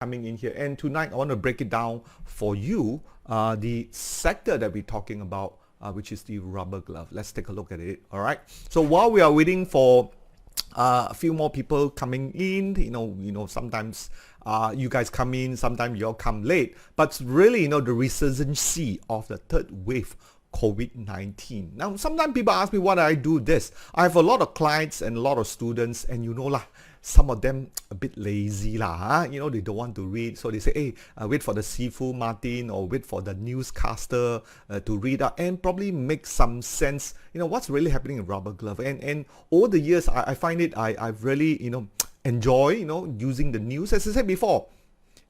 coming in here. And tonight I want to break it down for you, the sector that we're talking about, which is the rubber glove. Let's take a look at it. All right. So while we are waiting for a few more people coming in, sometimes you guys come in, sometimes you all come late, but really, the resurgence of the third wave COVID-19. Now, sometimes people ask me why do I do this. I have a lot of clients and a lot of students, and some of them a bit lazy lah. They don't want to read, so they say, hey, wait for the Sifu Martin or wait for the newscaster to read out and probably make some sense. What's really happening in rubber glove. And over the years, I find it I've really enjoy using the news. As I said before,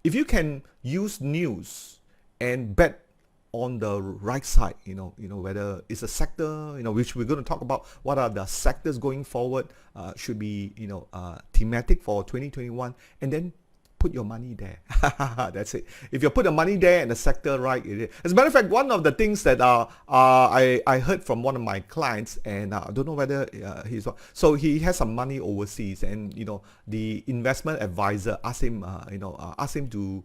if you can use news and bet on the right side, whether it's a sector, which we're going to talk about, what are the sectors going forward, should be, thematic for 2021, and then put your money there. That's it. If you put the money there and the sector right, it is. As a matter of fact, one of the things that I heard from one of my clients, and I don't know whether so he has some money overseas, and the investment advisor asked him, to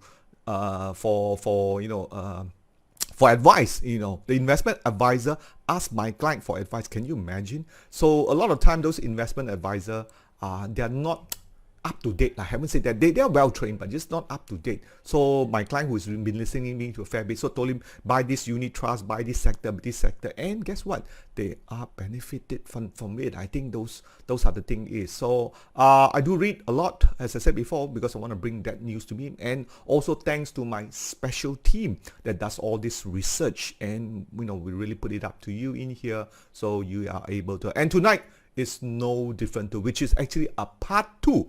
for advice. The investment advisor asked my client for advice. Can you imagine? So a lot of time those investment advisor, they're not up to date. I haven't said that. They are well trained, but just not up to date. So my client who's been listening to me to a fair bit, so told him, buy this unit trust, buy this sector, and guess what? They are benefited from it. I think those are the thing is. So I do read a lot, as I said before, because I want to bring that news to me, and also thanks to my special team that does all this research, and we really put it up to you in here, so you are able to. And tonight is no different too, which is actually a part 2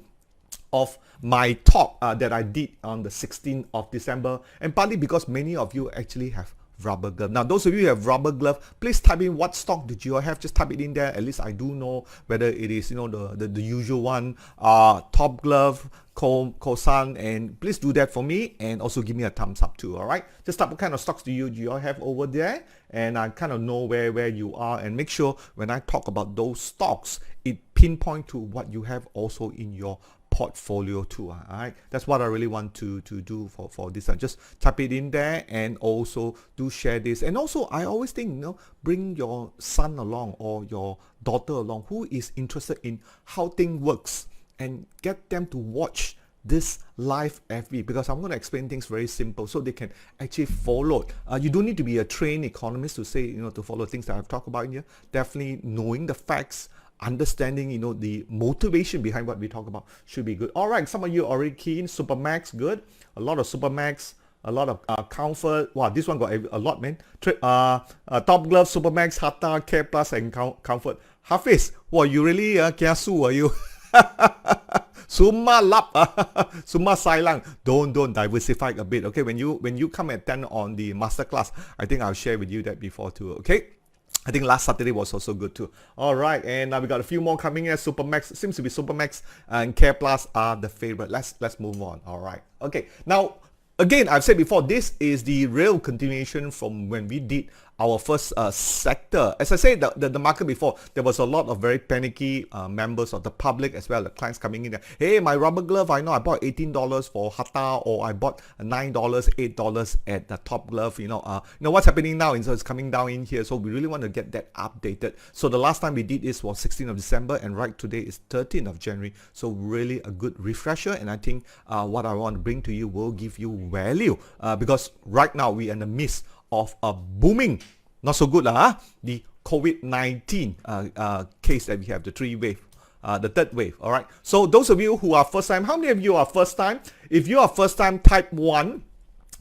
of my talk that I did on the 16th of December, and partly because many of you actually have rubber glove. Now, those of you who have rubber glove, please type in what stock did you have. Just type it in there. At least I do know whether it is the usual one, Top Glove, Kosan, and please do that for me, and also give me a thumbs up too. All right, just type what kind of stocks do you all have over there, and I kind of know where you are, and make sure when I talk about those stocks, it pinpoint to what you have also in your portfolio too. All right, that's what I really want to do for this. Just type it in there, and also do share this. And also, I always think, bring your son along or your daughter along who is interested in how things works, and get them to watch this live FB, because I'm going to explain things very simple so they can actually follow. You don't need to be a trained economist to say, to follow things that I've talked about in here. Definitely knowing the facts, understanding, the motivation behind what we talk about should be good. All right, some of you already keen. Supermax, good. A lot of Supermax, a lot of Comfort. Wow, this one got a lot, man. Top Glove, Supermax, Hatta, Care Plus, and Comfort. Hafiz, wow, you really kiasu, are you? Summa lap, summa sailang. Don't diversify a bit, okay? When you come at 10 on the masterclass, I think I'll share with you that before too, okay? I think last Saturday was also good too. All right, and we got a few more coming in. Supermax seems to be Supermax and Care Plus are the favorite. Let's move on. All right, okay. Now, again, I've said before, this is the real continuation from when we did our first sector. As I said, the market before, there was a lot of very panicky members of the public as well, the clients coming in there. Hey, my rubber glove, I know I bought $18 for Hatta, or I bought $9, $8 at the Top Glove. What's happening now? So it's coming down in here. So we really want to get that updated. So the last time we did this was 16th of December, and right today is 13th of January. So really a good refresher. And I think what I want to bring to you will give you value, because right now we are in the midst of a booming, not so good, the COVID-19 case that we have, the third wave. All right. So those of you who are first time, how many of you are first time? If you are first time, type 1.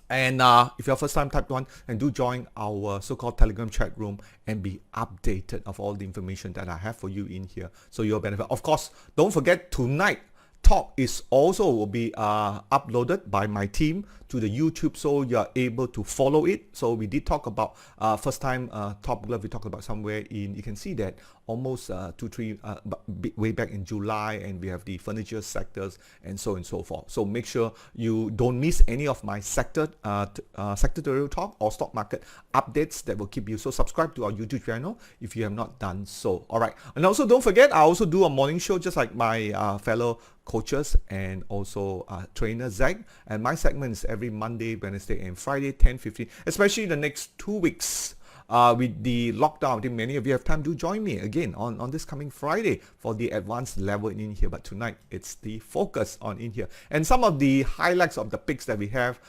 And if you're first time, type 1, and do join our so-called Telegram chat room and be updated of all the information that I have for you in here, so you'll benefit. Of course, don't forget, tonight talk is also will be uploaded by my team to the YouTube, so you're able to follow it. So we did talk about first time Top Glove. We talked about somewhere in, you can see that almost 2-3 way back in July, and we have the furniture sectors and so on and so forth. So make sure you don't miss any of my sectorial talk or stock market updates that will keep you. So subscribe to our YouTube channel if you have not done so. All right, and also don't forget, I also do a morning show just like my fellow coaches and also trainer Zac, and my segment is every Monday, Wednesday and Friday 10:15, especially the next 2 weeks. With the lockdown, I think many of you have time to join me again on this coming Friday for the advanced level in here. But tonight, it's the focus on in here. And some of the highlights of the picks that we have,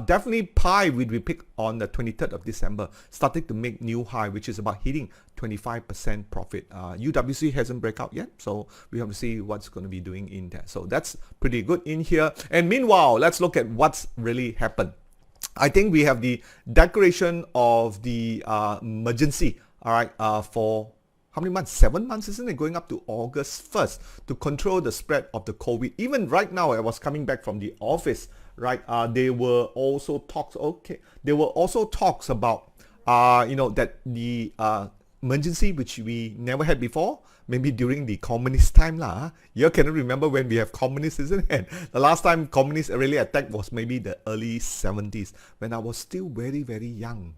definitely Pi, we pick on the 23rd of December, starting to make new high, which is about hitting 25% profit. UWC hasn't break out yet, so we have to see what's going to be doing in there. So that's pretty good in here. And meanwhile, let's look at what's really happened. I think we have the declaration of the emergency, all right, for how many months? 7 months, isn't it? Going up to August 1st to control the spread of the COVID. Even right now, I was coming back from the office, right? There were also talks, about, that the emergency, which we never had before, maybe during the communist time lah. You cannot remember when we have communists, isn't it? The last time communists really attacked was maybe the early 70s when I was still very, very young.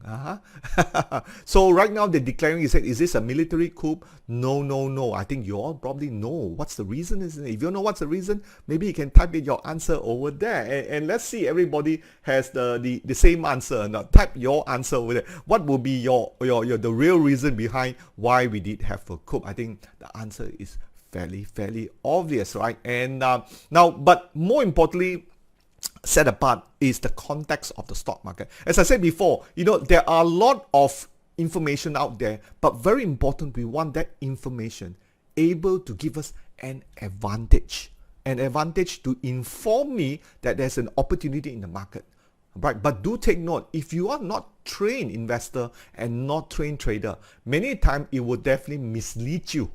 So right now they're declaring, is this a military coup? No. I think you all probably know what's the reason, isn't it? If you know what's the reason, maybe you can type in your answer over there. And let's see, everybody has the same answer. Now type your answer over there. What will be your the real reason behind why we did have a coup? I think the answer is fairly obvious, right? And now, but more importantly, set apart is the context of the stock market. As I said before, there are a lot of information out there, but very important, we want that information able to give us an advantage to inform me that there's an opportunity in the market. Right, but do take note, if you are not trained investor and not trained trader, many times it will definitely mislead you,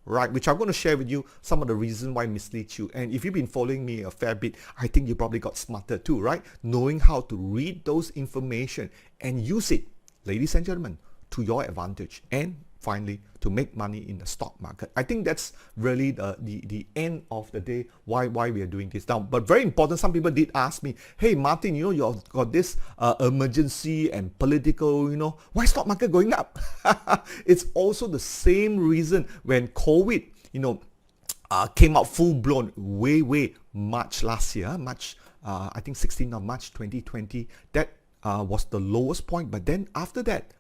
right? Which I'm going to share with you some of the reasons why it misleads you. And if you've been following me a fair bit, I think you probably got smarter too, right? Knowing how to read those information and use it, ladies and gentlemen, to your advantage. And finally, to make money in the stock market. I think that's really the end of the day why we are doing this now. But very important, some people did ask me, hey Martin, you've got this emergency and political, why stock market going up? It's also the same reason when COVID, came out full blown way March last year, I think 16th of March 2020, that was the lowest point. But then after that,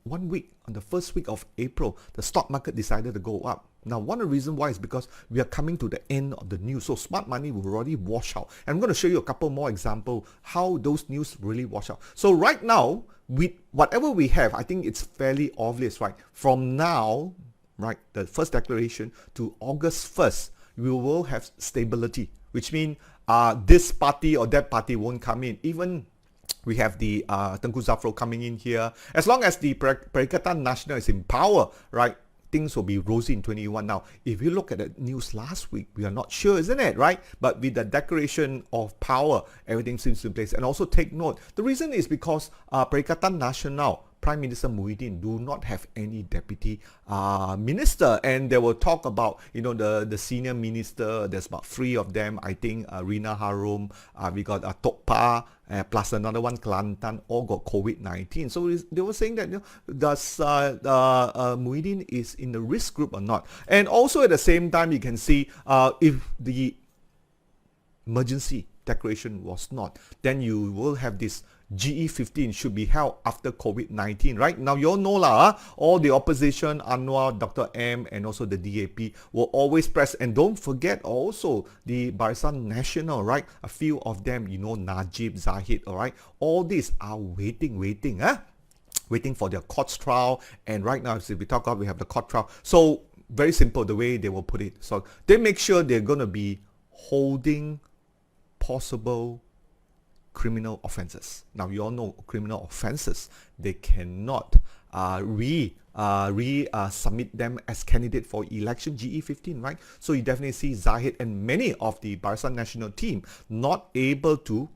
1 week, on the first week of April, the stock market decided to go up. Now, one of the reasons why is because we are coming to the end of the news. So smart money will already wash out. And I'm going to show you a couple more examples how those news really wash out. So right now, with whatever we have, I think it's fairly obvious, right? From now, right, the first declaration to August 1st, we will have stability, which means this party or that party won't come in. Even we have the Tengku Zafrul coming in here. As long as the Perikatan Nasional is in power, right, things will be rosy in 21. Now, if you look at the news last week, we are not sure, isn't it, right? But with the declaration of power, everything seems in place. And also take note, the reason is because Perikatan Nasional, Prime Minister Muhyiddin, do not have any deputy minister, and they will talk about the senior minister. There's about 3 of them, I think. Rina Harum, we got Tokpa, plus another one, Kelantan, all got COVID-19. So they were saying that does Muhyiddin is in the risk group or not? And also at the same time, you can see if the emergency declaration was not, then you will have this GE15 should be held after COVID-19, right? Now, you all know all the opposition, Anwar, Dr. M, and also the DAP will always press. And don't forget also the Barisan Nasional, right? A few of them, Najib, Zahid, all right? All these are waiting for their court trial. And right now, as we talk about, we have the court trial. So, very simple, the way they will put it. So, they make sure they're going to be holding possible criminal offenses. Now, you all know criminal offenses, they cannot submit them as candidate for election GE15, right? So you definitely see Zahid and many of the Barisan Nasional team not able to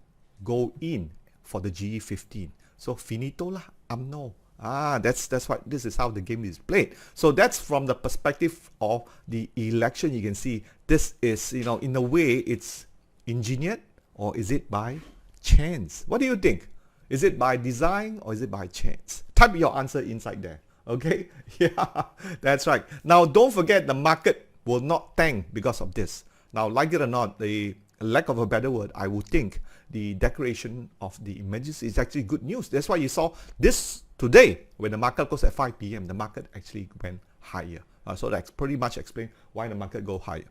go in for the GE15. So finito lah, UMNO. That's what this is how the game is played. So that's from the perspective of the election. You can see this is, in a way it's engineered, or is it by chance? What do you think? Is it by design or is it by chance? Type your answer inside there. Okay? Yeah, that's right. Now don't forget, the market will not tank because of this. Now, like it or not, the lack of a better word, I would think the declaration of the emergency is actually good news. That's why you saw this today, when the market closed at 5 p.m., the market actually went higher. So that's pretty much explain why the market go higher.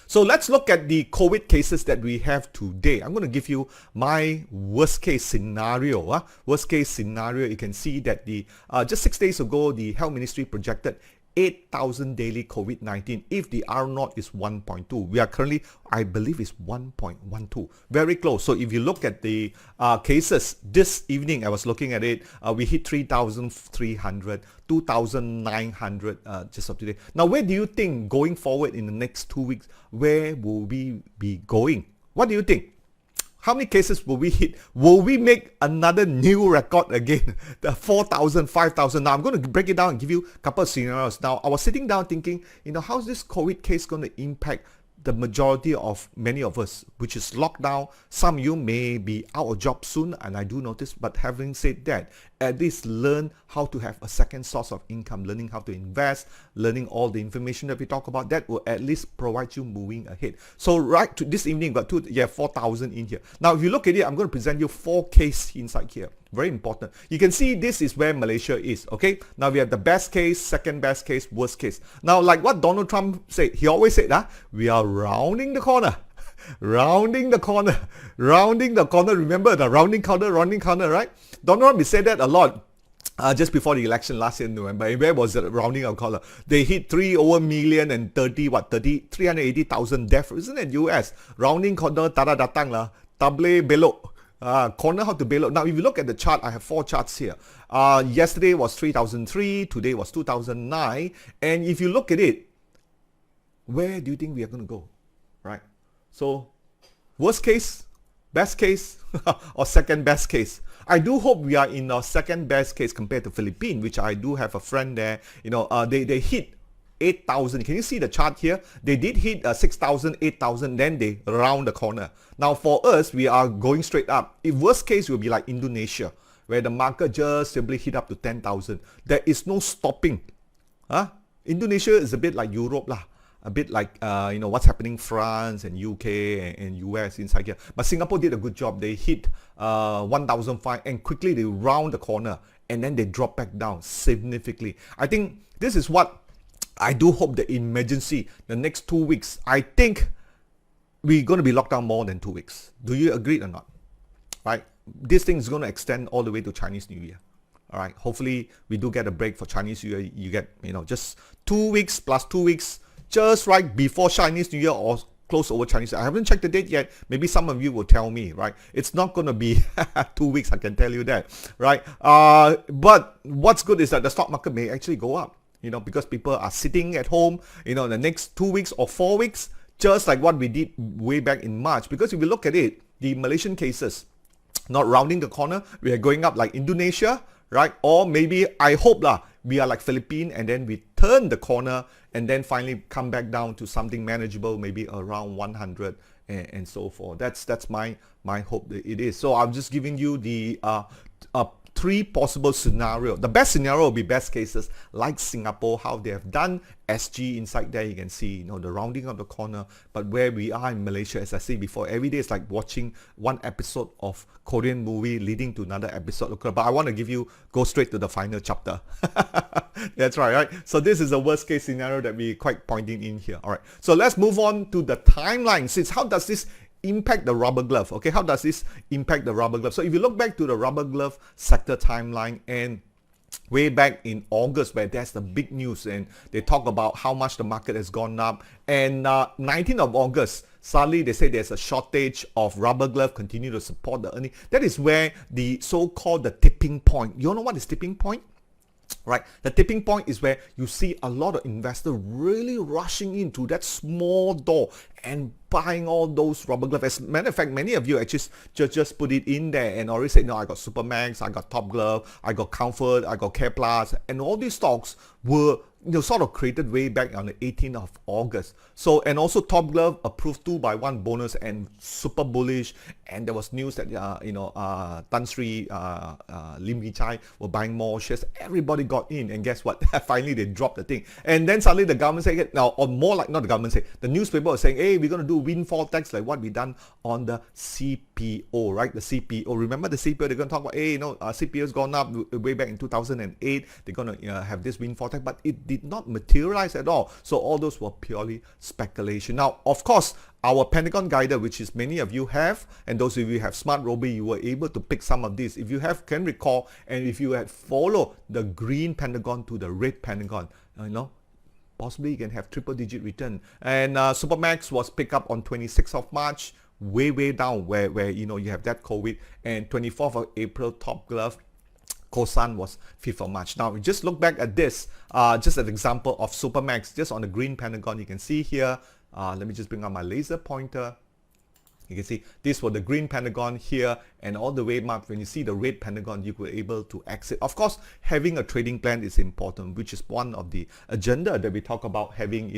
So let's look at the COVID cases that we have today. I'm going to give you my worst case scenario. Worst case scenario, you can see that the just 6 days ago, the Health Ministry projected 8,000 daily COVID-19 if the R0 is 1.2. We are currently, I believe, is 1.12. Very close. So if you look at the cases this evening, I was looking at it, we hit 3,300, 2,900 just of today. Now, where do you think going forward in the next 2 weeks, where will we be going? What do you think? How many cases will we hit? Will we make another new record again? The 4,000, 5,000. Now, I'm going to break it down and give you a couple of scenarios. Now, I was sitting down thinking, how's this COVID case going to impact the majority of many of us, which is lockdown. Some of you may be out of job soon, and I do notice, but having said that, at least learn how to have a second source of income, learning how to invest, learning all the information that we talk about. That will at least provide you moving ahead. So right to this evening, got 4,000 in here. Now, if you look at it, I'm going to present you 4 cases inside here. Very important. You can see this is where Malaysia is, okay? Now, we have the best case, second best case, worst case. Now, like what Donald Trump said, he always said, we are rounding the corner. Rounding the corner. Rounding the corner. Remember the rounding corner, right? Donald Trump said that a lot. Just before the election last year in November, where was it rounding our color? They hit 3 over million and 380,000 deaths. Isn't it US? Rounding corner, tada datang lah, table belok. Corner how to belok. Now, if you look at the chart, I have 4 charts here. Yesterday was 3,003, today was 2,009. And if you look at it, where do you think we are going to go? Right? So, worst case, best case, or second best case? I do hope we are in our second best case compared to Philippines, which I do have a friend there. They hit 8,000. Can you see the chart here? They did hit 6,000, 8,000, then they round the corner. Now for us, we are going straight up. If worst case will be like Indonesia, where the market just simply hit up to 10,000. There is no stopping. Indonesia is a bit like Europe lah. A bit like, what's happening France and UK and US inside here. But Singapore did a good job. They hit 1,005 and quickly they round the corner and then they drop back down significantly. I think this is what I do hope the emergency, the next 2 weeks, I think we're going to be locked down more than 2 weeks. Do you agree or not? Right? This thing is going to extend all the way to Chinese New Year. All right. Hopefully we do get a break for Chinese New Year. You get, just 2 weeks plus 2 weeks. Just right before Chinese New Year or close over Chinese New Year. I haven't checked the date yet. Maybe some of you will tell me, right? It's not going to be 2 weeks, I can tell you that, right? But what's good is that the stock market may actually go up, because people are sitting at home, in the next 2 weeks or 4 weeks, just like what we did way back in March. Because if you look at it, the Malaysian cases, not rounding the corner, we are going up like Indonesia, right? Or maybe, I hope we are like Philippines and then we turn the corner and then finally come back down to something manageable, maybe around 100 and so forth. That's my hope that it is. So I'm just giving you the 3 possible scenarios. The best scenario will be best cases like Singapore, how they have done. SG inside there, you can see, the rounding of the corner. But where we are in Malaysia, as I said before, every day is like watching one episode of Korean movie leading to another episode. But I want to go straight to the final chapter. That's right? So this is the worst case scenario that we quite pointing in here. All right. So let's move on to the timeline. Since how does this impact the rubber glove? Okay, how does this impact the rubber glove? So if you look back to the rubber glove sector timeline, and way back in August, where there's the big news and they talk about how much the market has gone up, and 19th of August, suddenly they say there's a shortage of rubber glove, continue to support the earning. That is where the so-called the tipping point. You know what is tipping point? right? The tipping point is where you see a lot of investors really rushing into that small door and buying all those rubber gloves. As a matter of fact, many of you actually just put it in there and already said, no, I got Supermax, I got Top Glove, I got Comfort, I got Care Plus, and all these stocks were sort of created way back on the 18th of August. So, and also Top Glove approved 2-by-1 bonus and super bullish. And there was news that, Tan Sri Lim Chai were buying more shares. Everybody got in, and guess what? Finally, they dropped the thing. And then suddenly the government said, now, or more like not the government said, the newspaper was saying, hey, we're going to do windfall tax like what we done on the CPO, right? The CPO. Remember the CPO? They're going to talk about, hey, CPO's gone up way back in 2008. They're going to have this windfall tax, but it did not materialize at all. So all those were purely speculation. Now, of course, our Pentagon Guider, which is many of you have, and those of you have smart Robie, you were able to pick some of this. If you can recall, and if you had followed the green Pentagon to the red Pentagon, possibly you can have triple-digit return. And Supermax was picked up on 26th of March, way down where you have that COVID, and 24th of April, Top Glove. Kosan was 5th of March. Now, we just look back at this, just an example of Supermax, just on the green Pentagon. You can see here, let me just bring up my laser pointer. You can see this was the green Pentagon here, and all the way marked. When you see the red Pentagon, you were able to exit. Of course, having a trading plan is important, which is one of the agenda that we talk about, having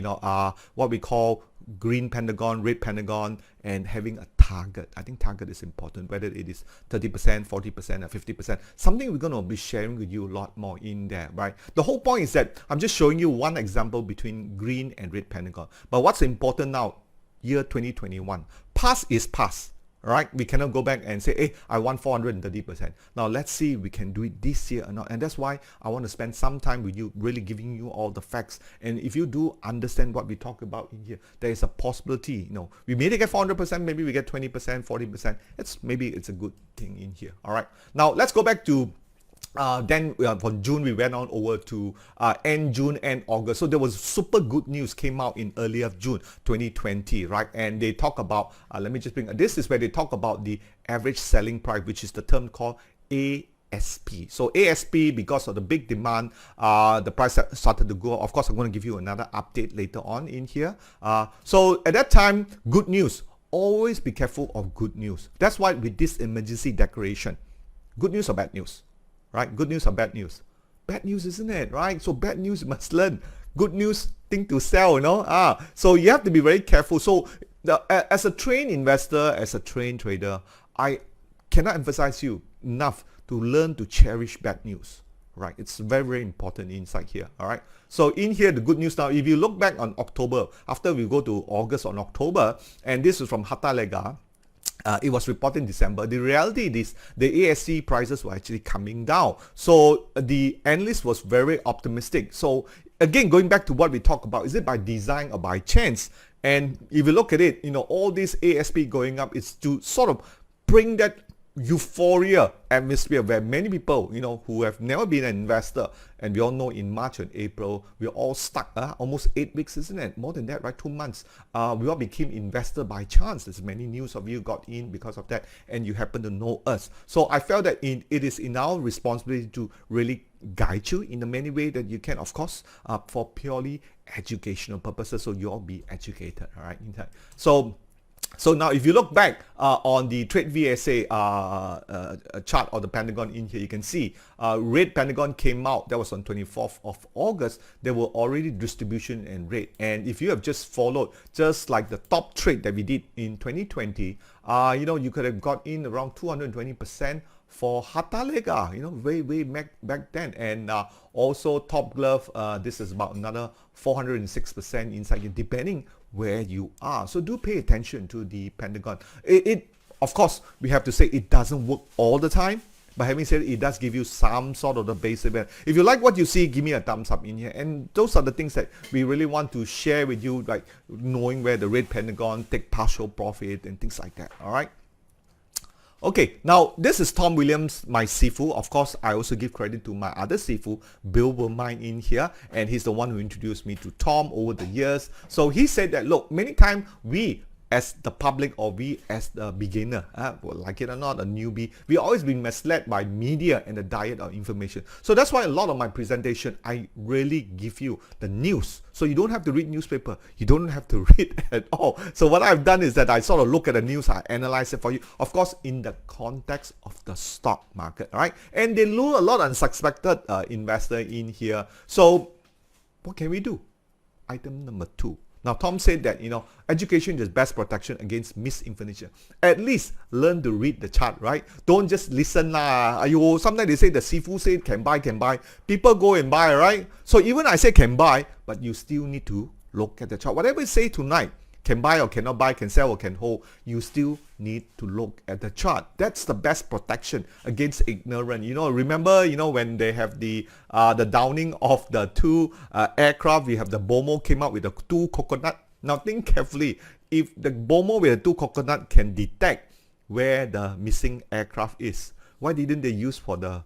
what we call green Pentagon, red Pentagon, and having a target. I think target is important, whether it is 30%, 40%, or 50%. Something we're going to be sharing with you a lot more in there, right? The whole point is that I'm just showing you one example between green and red Pentagon. But what's important now, year 2021, past is past, right? We cannot go back and say, hey, I want 430%. Now let's see if we can do it this year or not. And that's why I want to spend some time with you, really giving you all the facts. And if you do understand what we talk about in here, there is a possibility, we may get 400%, maybe we get 20%, 40%. Maybe it's a good thing in here. All right. Now let's go back to then from June we went on over to end June and August. So there was super good news came out in early of June 2020, right? And they talk about, let me just bring, this is where they talk about the average selling price, which is the term called ASP. So ASP, because of the big demand, the price started to go. Of course, I'm going to give you another update later on in here. So at that time, good news. Always be careful of good news. That's why with this emergency declaration, good news or bad news? Right? Good news or bad news? Bad news, isn't it? Right? So bad news, you must learn. Good news, thing to sell, So you have to be very careful. So as a trained investor, as a trained trader, I cannot emphasize you enough to learn to cherish bad news. Right? It's very, very important inside here. All right. So in here, the good news now, if you look back on October, after we go to August on October, and this is from Harta Lega, it was reported in December. The reality is the ASC prices were actually coming down. So the analyst was very optimistic. So again, going back to what we talked about, is it by design or by chance? And if you look at it, all this ASP going up is to sort of bring that euphoria atmosphere where many people, who have never been an investor, and we all know in March and April, we're all stuck, almost 8 weeks, isn't it? More than that, right? 2 months. We all became investor by chance. There's many news of you got in because of that, and you happen to know us. So I felt that it is in our responsibility to really guide you in the many ways that you can, of course, for purely educational purposes, so you all be educated, all right? So now if you look back on the Trade VSA chart or the Pentagon in here, you can see red Pentagon came out. That was on 24th of August. There were already distribution and rate. And if you have just followed, just like the top trade that we did in 2020, you could have got in around 220% for Harta Lega, way back then. And also Top Glove, this is about another 406% inside here, depending where you are. So do pay attention to the Pentagon. Of course, we have to say it doesn't work all the time. But having said it does give you some sort of the basic. If you like what you see, give me a thumbs up in here. And those are the things that we really want to share with you, like knowing where the red Pentagon, take partial profit and things like that. All right. Okay, now this is Tom Williams, my Sifu. Of course, I also give credit to my other Sifu, Bill Vermine in here, and he's the one who introduced me to Tom over the years. So he said that, look, many times we as the public or we as the beginner, well, like it or not, a newbie, we always been misled by media and the diet of information. So that's why a lot of my presentation, I really give you the news. So you don't have to read newspaper. You don't have to read at all. So what I've done is that I sort of look at the news, I analyze it for you, of course, in the context of the stock market, right? And they lure a lot of unsuspected investor in here. So what can we do? Item number 2. Now, Tom said that, education is best protection against misinformation. At least learn to read the chart, right? Don't just listen lah. Sometimes they say the Sifu said can buy. People go and buy, right? So even I say can buy, but you still need to look at the chart. Whatever I say tonight, can buy or cannot buy, can sell or can hold, you still need to look at the chart. That's the best protection against ignorance. Remember, when they have the downing of the 2 aircraft, we have the BOMO came out with the 2 coconut. Now think carefully. If the BOMO with the 2 coconut can detect where the missing aircraft is, why didn't they use for the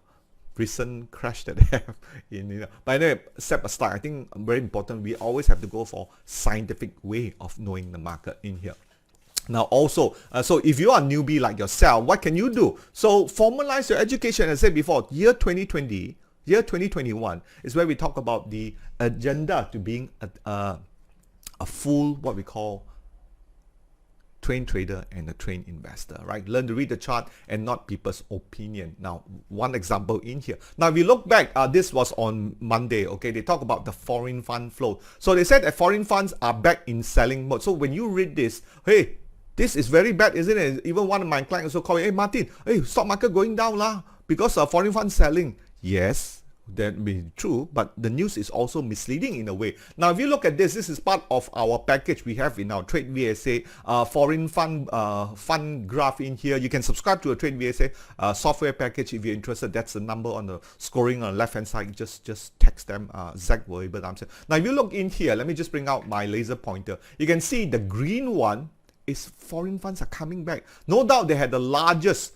recent crash that they have in, But anyway, step aside, I think very important, we always have to go for scientific way of knowing the market in here. Now also, so if you are a newbie like yourself, what can you do? So formalize your education. As I said before, year 2021 is where we talk about the agenda to being a full, what we call, trained trader and a trained investor, right? Learn to read the chart and not people's opinion. Now, one example in here. Now, if you look back, this was on Monday, okay? They talk about the foreign fund flow. So they said that foreign funds are back in selling mode. So when you read this, hey, this is very bad, isn't it? Even one of my clients also called me, hey, Martin, hey, stock market going down lah because of foreign funds selling. Yes, that may be true, but the news is also misleading in a way. Now, if you look at this is part of our package we have in our Trade VSA foreign fund graph in here. You can subscribe to a Trade VSA software package if you're interested. That's the number on the scoring on the left hand side. Just text them. Zac will able to answer. Now, if you look in here, let me just bring out my laser pointer. You can see the green one is foreign funds are coming back. No doubt they had the largest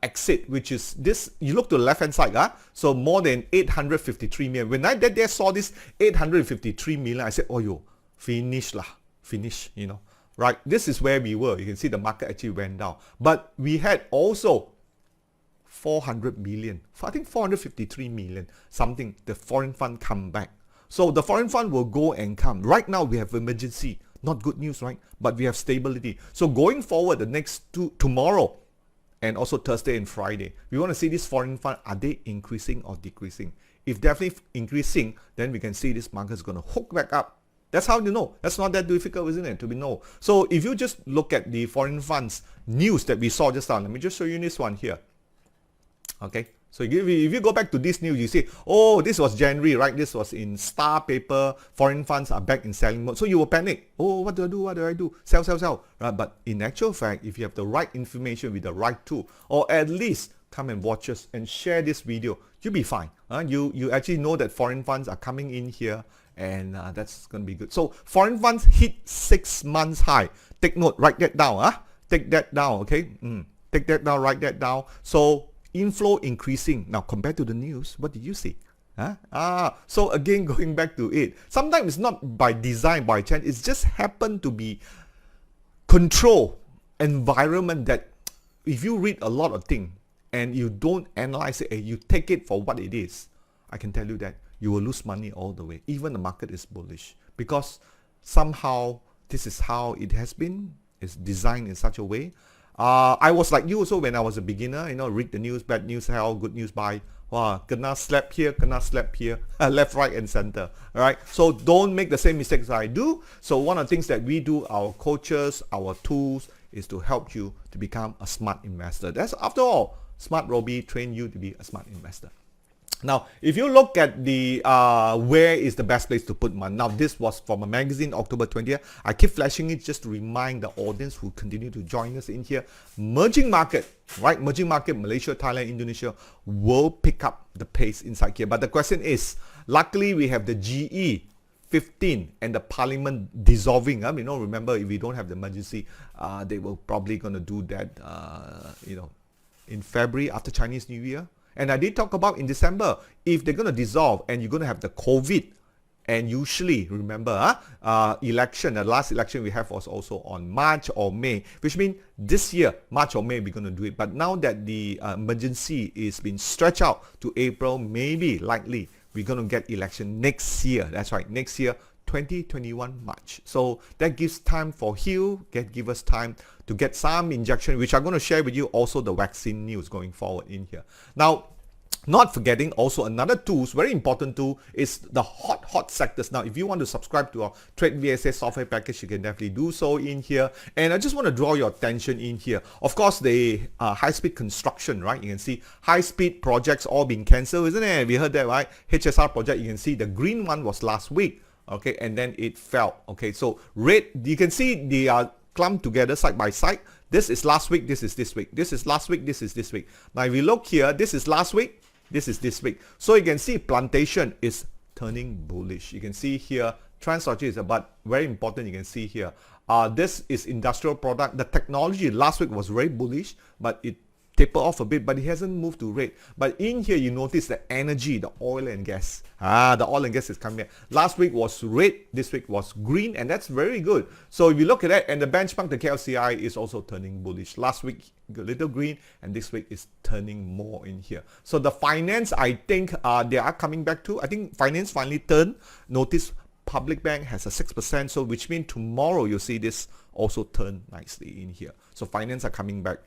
exit, which is this. You look to the left hand side, so more than 853 million. When I did there saw this 853 million, I said, oh yo, finish, right? This is where we were. You can see the market actually went down, but we had also 400 million, I think 453 million something, the foreign fund come back. So the foreign fund will go and come. Right now we have emergency, not good news, right? But we have stability. So going forward, the next tomorrow and also Thursday and Friday, we want to see this foreign fund, are they increasing or decreasing? If definitely increasing, then we can see this market is going to hook back up. That's how you know. That's not that difficult, isn't it, to be know. So if you just look at the foreign funds news that we saw just now, let me just show you this one here. Okay. So if you go back to this news, you see, oh, this was January, right? This was in Star paper. Foreign funds are back in selling mode. So you will panic. Oh, what do I do? What do I do? Sell, sell, sell. Right? But in actual fact, if you have the right information with the right tool, or at least come and watch us and share this video, you'll be fine. You actually know that foreign funds are coming in here, and that's going to be good. So foreign funds hit 6 months high. Take note, write that down. Take that down, okay? Take that down, write that down. So inflow increasing. Now compared to the news, what did you see? So again, going back to it, sometimes it's not by design, by chance, it's just happened to be control environment that if you read a lot of things and you don't analyze it and you take it for what it is, I can tell you that you will lose money all the way. Even the market is bullish because somehow this is how it has been. It's designed in such a way. I was like you also when I was a beginner, read the news, bad news, sell, good news, buy. Wow, kena slap here, left, right, and center. All right. So don't make the same mistakes I do. So one of the things that we do, our coaches, our tools, is to help you to become a smart investor. That's after all, Smart Robie train you to be a smart investor. Now, if you look at the where is the best place to put money. Now, this was from a magazine, October 20th. I keep flashing it just to remind the audience who continue to join us in here. Emerging market, right? Emerging market, Malaysia, Thailand, Indonesia will pick up the pace inside here. But the question is, luckily we have the GE 15 and the parliament dissolving. Remember, if we don't have the emergency, they will probably going to do that, in February after Chinese New Year. And I did talk about in December, if they're going to dissolve and you're going to have the COVID And usually, remember, the last election we have was also on March or May, which means this year, March or May, we're going to do it. But now that the emergency is being stretched out to April, maybe, likely, we're going to get election next year. That's right, next year, 2021 March. So that gives time for Hill, give us time to get some injection, which I'm going to share with you also the vaccine news going forward in here. Now, not forgetting also another tool, very important tool, is the hot sectors. Now, if you want to subscribe to our Trade VSA software package, you can definitely do so in here. And I just want to draw your attention in here. Of course, the high-speed construction, right? You can see high-speed projects all being cancelled, isn't it? We heard that, right? HSR project, you can see the green one was last week, okay? And then it fell, okay? So red, you can see they are clumped together side by side. This is last week, this is this week. This is last week, this is this week. Now, if you look here, this is last week, this is this week. So you can see plantation is turning bullish. You can see here, Transocean is about very important. You can see here. This is industrial product. The technology last week was very bullish, but it taper off a bit, but it hasn't moved to red. But in here, you notice the energy, the oil and gas. The oil and gas is coming back. Last week was red, this week was green, and that's very good. So if you look at that, and the benchmark, the KLCI is also turning bullish. Last week, a little green, and this week is turning more in here. So the finance, I think they are coming back to. I think finance finally turned. Notice public bank has a 6%, so which means tomorrow you'll see this also turn nicely in here. So finance are coming back.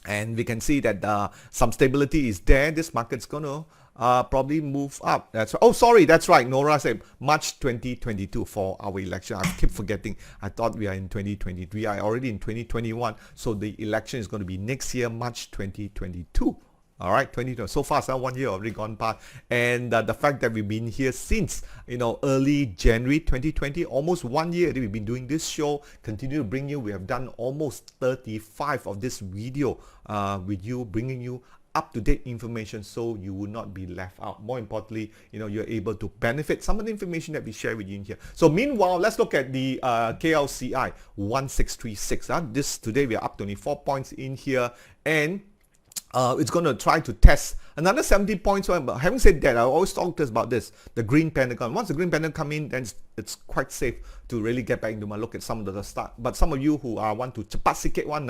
And we can see that some stability is there. This market's going to probably move up. That's right. Nora said March 2022 for our election. I keep forgetting. I thought we are in 2023. We are already in 2021. So the election is going to be next year, March 2022. All right, 2020. So far, 1 year already gone past, and the fact that we've been here since early January 2020, almost 1 year we've been doing this show. Continue to bring you. We have done almost 35 of this video with you, bringing you up-to-date information so you will not be left out. More importantly, you're able to benefit some of the information that we share with you in here. So meanwhile, let's look at the KLCI 1636. This today we are up 24 points in here, and it's going to try to test another 70 points. But having said that, I always talk to us about this, the green pentagon. Once the green pentagon come in, then it's quite safe to really get back into my look at some of the start. But some of you who want to cepat sikit one,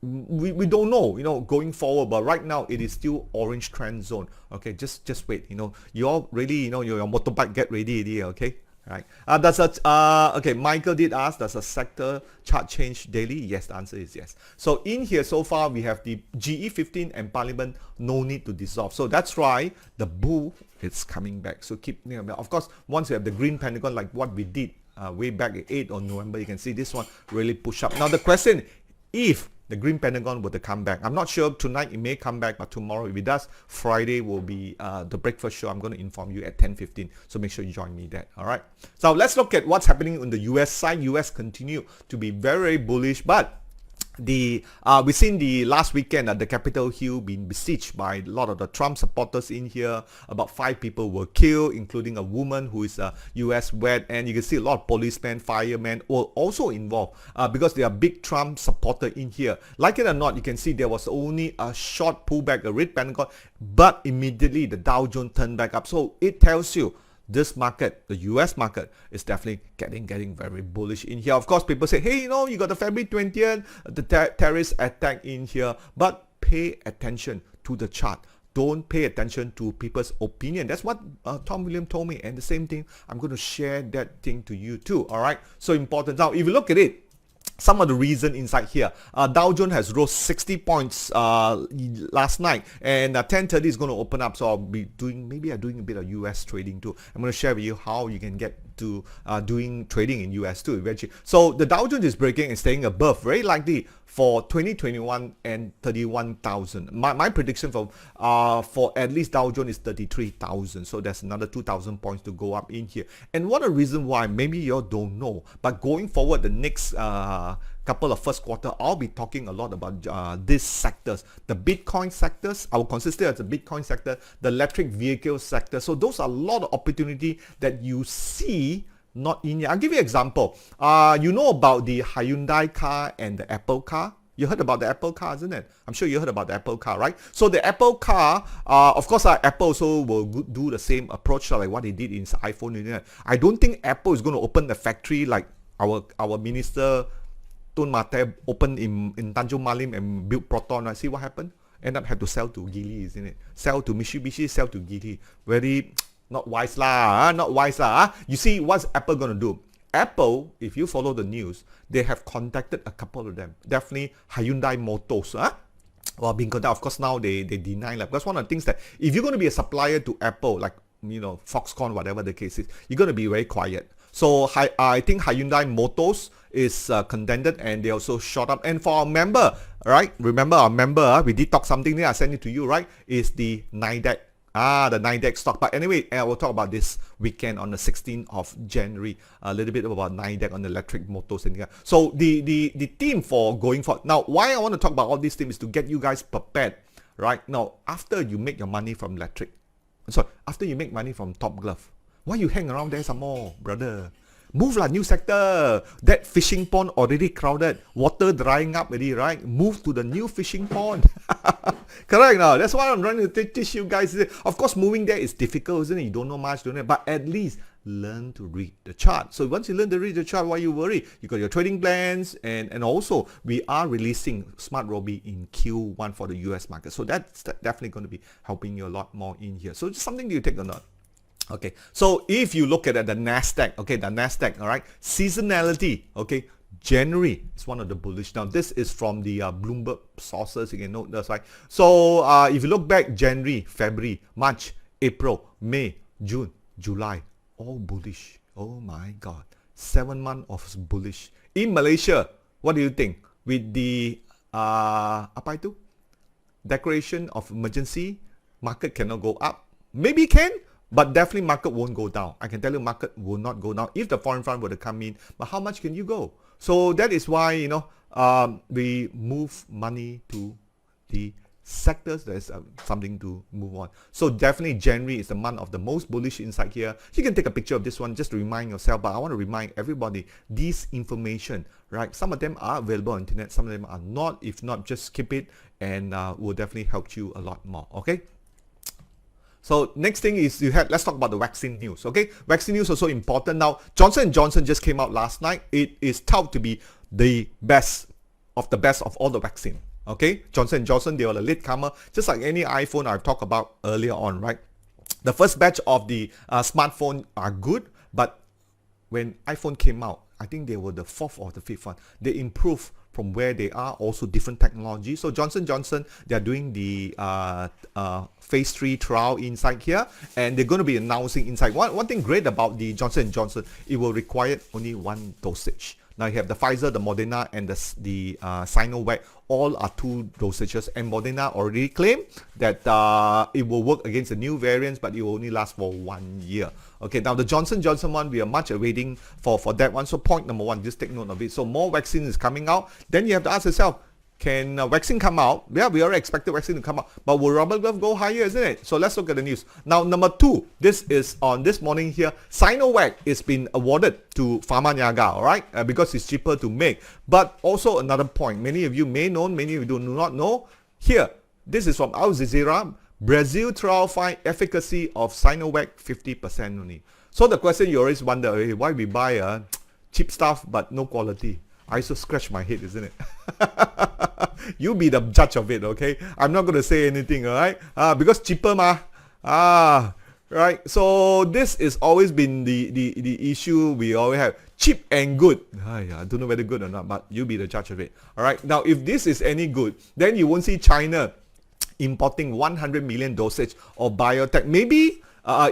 we don't know, going forward. But right now, it is still orange trend zone. Okay, just wait. You all really, your motorbike get ready, okay? Right. Okay, Michael did ask, does a sector chart change daily? Yes, the answer is yes. So in here, so far, we have the GE15 and Parliament, no need to dissolve. So that's why the bull is coming back. So keep, of course, once you have the green pentagon, like what we did way back at 8th of November, you can see this one really push up. Now the question, if the green pentagon were to come back, I'm not sure tonight it may come back, but tomorrow if it does, Friday will be the breakfast show. I'm going to inform you at 10:15, so make sure you join me there. All right, so let's look at what's happening on the US side. US continue to be very bullish, but we've seen the last weekend at the Capitol Hill being besieged by a lot of the Trump supporters in here. About 5 people were killed, including a woman who is a US wed, and you can see a lot of policemen, firemen were also involved because they are big Trump supporter in here. Like it or not, you can see there was only a short pullback, a red pentagon, but immediately the Dow Jones turned back up. So it tells you this market, the US market, is definitely getting very bullish in here. Of course, people say, hey, you got the February 20th, the terrorist attack in here, but pay attention to the chart. Don't pay attention to people's opinion. That's what Tom Williams told me, and the same thing, I'm going to share that thing to you too, all right? So important. Now, if you look at it, some of the reason inside here, Dow Jones has rose 60 points last night, and 10:30 is going to open up, so I'll be doing a bit of US trading too. I'm going to share with you how you can get to doing trading in US too eventually. So the Dow Jones is breaking and staying above, very likely for 2021 and 31,000. My prediction for at least Dow Jones is 33,000. So there's another 2,000 points to go up in here. And what a reason why, maybe you all don't know, but going forward the next couple of first quarter, I'll be talking a lot about these sectors. The Bitcoin sectors, I will consider as the Bitcoin sector, the electric vehicle sector. So those are a lot of opportunity that you see not in here. I'll give you an example. You know about the Hyundai car and the Apple car? You heard about the Apple car, isn't it? I'm sure you heard about the Apple car, right? So the Apple car, of course, Apple also will do the same approach like what they did in iPhone. I don't think Apple is going to open the factory like our minister Tun Mate opened in Tanjung Malim and built Proton. Right? See what happened? End up had to sell to Geely, isn't it? Sell to Mitsubishi, sell to Geely. Very not wise lah, not wise lah. You see, what's Apple going to do? Apple, if you follow the news, they have contacted a couple of them. Definitely Hyundai Motors. Well, being contact, of course, now they deny that. Because one of the things that if you're going to be a supplier to Apple, like, Foxconn, whatever the case is, you're going to be very quiet. So I think Hyundai Motors is contended, and they also shot up. And for our member, right? Remember our member, we did talk something there, I sent it to you, right? Is the NIDEC. The NIDEC stock. But anyway, we'll talk about this weekend on the 16th of January. A little bit about NIDEC on the electric motors. So the theme for going forward. Now, why I want to talk about all these things is to get you guys prepared. Right? Now, after you make your money from after you make money from Top Glove, why you hang around there some more, brother? Move lah, new sector. That fishing pond already crowded. Water drying up already, right? Move to the new fishing pond. Correct now. That's why I'm trying to teach you guys. Of course, moving there is difficult, isn't it? You don't know much, but at least learn to read the chart. So once you learn to read the chart, why you worry? You got your trading plans, and also we are releasing Smart Robie in Q1 for the US market. So that's definitely going to be helping you a lot more in here. So just something you take a note. Okay, so if you look at the NASDAQ, all right, seasonality, okay, January is one of the bullish. Now, this is from the Bloomberg sources. You can note this, right? So, if you look back, January, February, March, April, May, June, July, all bullish. Oh my God, 7 months of bullish. In Malaysia, what do you think? With the, apa itu? Declaration of emergency, market cannot go up. Maybe can. But definitely market won't go down. I can tell you market will not go down if the foreign fund were to come in. But how much can you go? So that is why, we move money to the sectors. There's something to move on. So definitely January is the month of the most bullish inside here. You can take a picture of this one just to remind yourself. But I want to remind everybody, these information, right? Some of them are available on internet. Some of them are not. If not, just keep it, and will definitely help you a lot more. Okay? So next thing is let's talk about the vaccine news, okay? Vaccine news also important. Now, Johnson & Johnson just came out last night. It is touted to be the best of all the vaccine, okay? Johnson & Johnson, they are the latecomer, just like any iPhone I've talked about earlier on, right? The first batch of the smartphone are good, but when iPhone came out, I think they were the 4th or the 5th one. They improved from where they are, also different technology. So Johnson & Johnson, they're doing the phase 3 trial inside here, and they're going to be announcing inside. One thing great about the Johnson & Johnson, it will require only one dosage. Now you have the Pfizer, the Moderna, and the Sinovac. All are 2 dosages, and Moderna already claimed that it will work against the new variants, but it will only last for 1 year. Okay, now the Johnson & Johnson one, we are much awaiting for that one. So point number 1, just take note of it. So more vaccine is coming out. Then you have to ask yourself, can vaccine come out? Yeah, we already expected vaccine to come out. But will rubber glove go higher, isn't it? So let's look at the news. Now, number 2, this is on this morning here. Sinovac is been awarded to Pharma Niaga, all right? Because it's cheaper to make. But also another point, many of you may know, many of you do not know. Here, this is from Al Jazeera. Brazil trial find efficacy of Sinovac 50% only. So the question you always wonder, hey, why we buy cheap stuff but no quality? I also scratch my head, isn't it? You be the judge of it, okay? I'm not going to say anything, all right? Because cheaper ma. Right? So this is always been the issue we always have. Cheap and good. I don't know whether good or not, but you be the judge of it. All right? Now, if this is any good, then you won't see China importing 100 million dosage of biotech. Maybe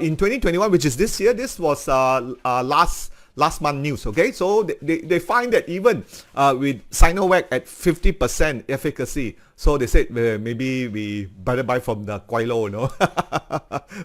in 2021, which is this year, this was last month news, okay? So they find that even with Sinovac at 50% efficacy, so they said maybe we better buy from the Kuailo,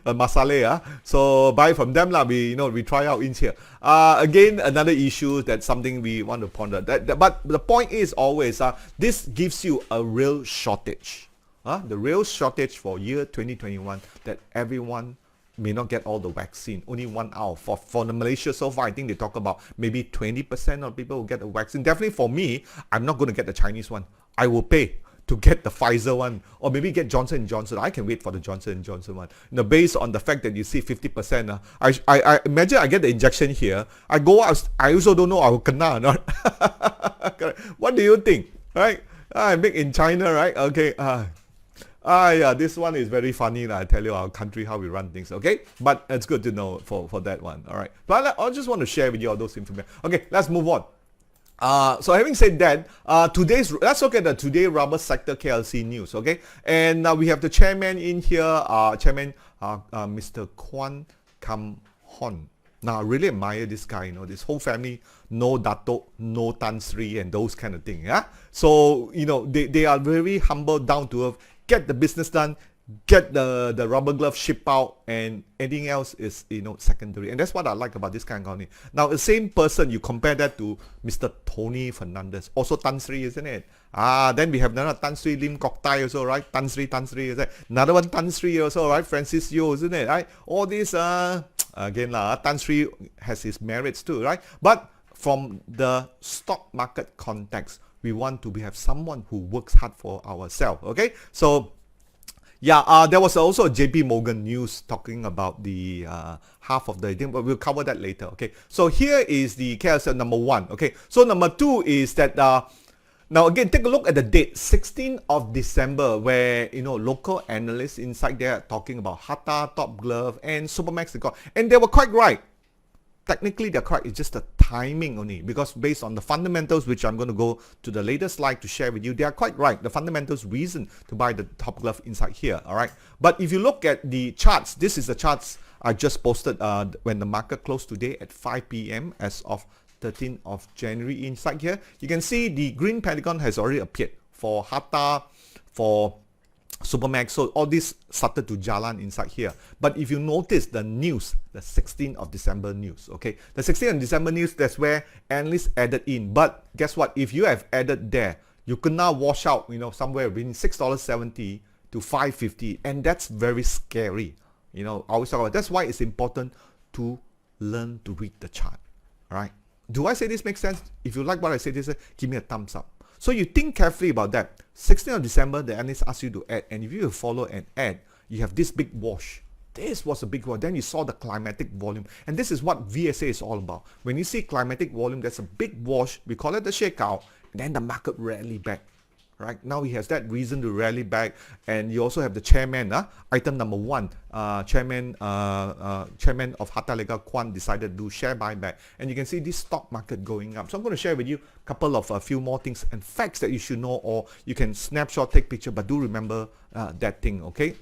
Masale, so buy from them lah. We try out in here. Again, another issue, that's something we want to ponder. But the point is always, this gives you a real shortage. The real shortage for year 2021, that everyone may not get all the vaccine. Only 1 out. For the Malaysia so far, I think they talk about maybe 20% of people will get the vaccine. Definitely for me, I'm not going to get the Chinese one. I will pay to get the Pfizer one, or maybe get Johnson & Johnson. I can wait for the Johnson & Johnson one. Based on the fact that you see 50%. I imagine I get the injection here. I go out, I also don't know I will kena or not. What do you think? Right? Make in China, right? Okay. Yeah, this one is very funny. I tell you, our country, how we run things, okay? But it's good to know for that one, all right? But I just want to share with you all those information. Okay, let's move on. So having said that, let's look at the today rubber sector KLC news, okay? And we have the chairman in here, Mr. Kwan Kam Hon. Now, I really admire this guy, this whole family, no Dato, no Tan Sri, and those kind of thing, yeah? So, they are very humble, down to earth, get the business done, get the rubber glove shipped out, and anything else is, secondary. And that's what I like about this kind of company. Now, the same person, you compare that to Mr. Tony Fernandez, also Tan Sri, isn't it? Then we have another Tan Sri Lim Kok Tai also, right? Tan Sri, is it? Another one Tan Sri also, right? Francis Yeo, isn't it? Right? All these, again, Tan Sri has his merits too, right? But from the stock market context, we want to have someone who works hard for ourselves, okay? So, yeah, there was also a JP Morgan news talking about the half of the thing, but we'll cover that later, okay? So here is the KLSE number 1, okay? So number 2 is that, now again, take a look at the date, 16th of December, where, local analysts inside there are talking about Hatta, Top Glove, and Supermax. And they were quite right. Technically, they're correct. It's just the timing only, because based on the fundamentals, which I'm going to go to the latest slide to share with you, they are quite right. The fundamentals reason to buy the Top Glove inside here, all right? But if you look at the charts, this is the charts I just posted when the market closed today at 5 p.m. as of 13th of January inside here. You can see the green pentagon has already appeared for Hatta, for Supermax. So all this started to jalan inside here. But if you notice the news, the 16th of December news, okay? The 16th of December news, that's where analysts added in. But guess what? If you have added there, you could now wash out, somewhere between $6.70 to $5.50. And that's very scary. I always talk about, that's why it's important to learn to read the chart, all right? Do I say this makes sense? If you like what I say, give me a thumbs up. So you think carefully about that. 16th of December, the analyst asks you to add, and if you follow and add, you have this big wash. This was a big one. Then you saw the climatic volume, and this is what VSA is all about. When you see climatic volume, that's a big wash. We call it the shakeout, and then the market rally back. Right now, he has that reason to rally back, and you also have the chairman. Item number 1, chairman of Hatta Lega Kwan decided to do share buyback, and you can see this stock market going up. So I'm going to share with you a couple of a few more things and facts that you should know, or you can snapshot, take picture, but do remember that thing, okay?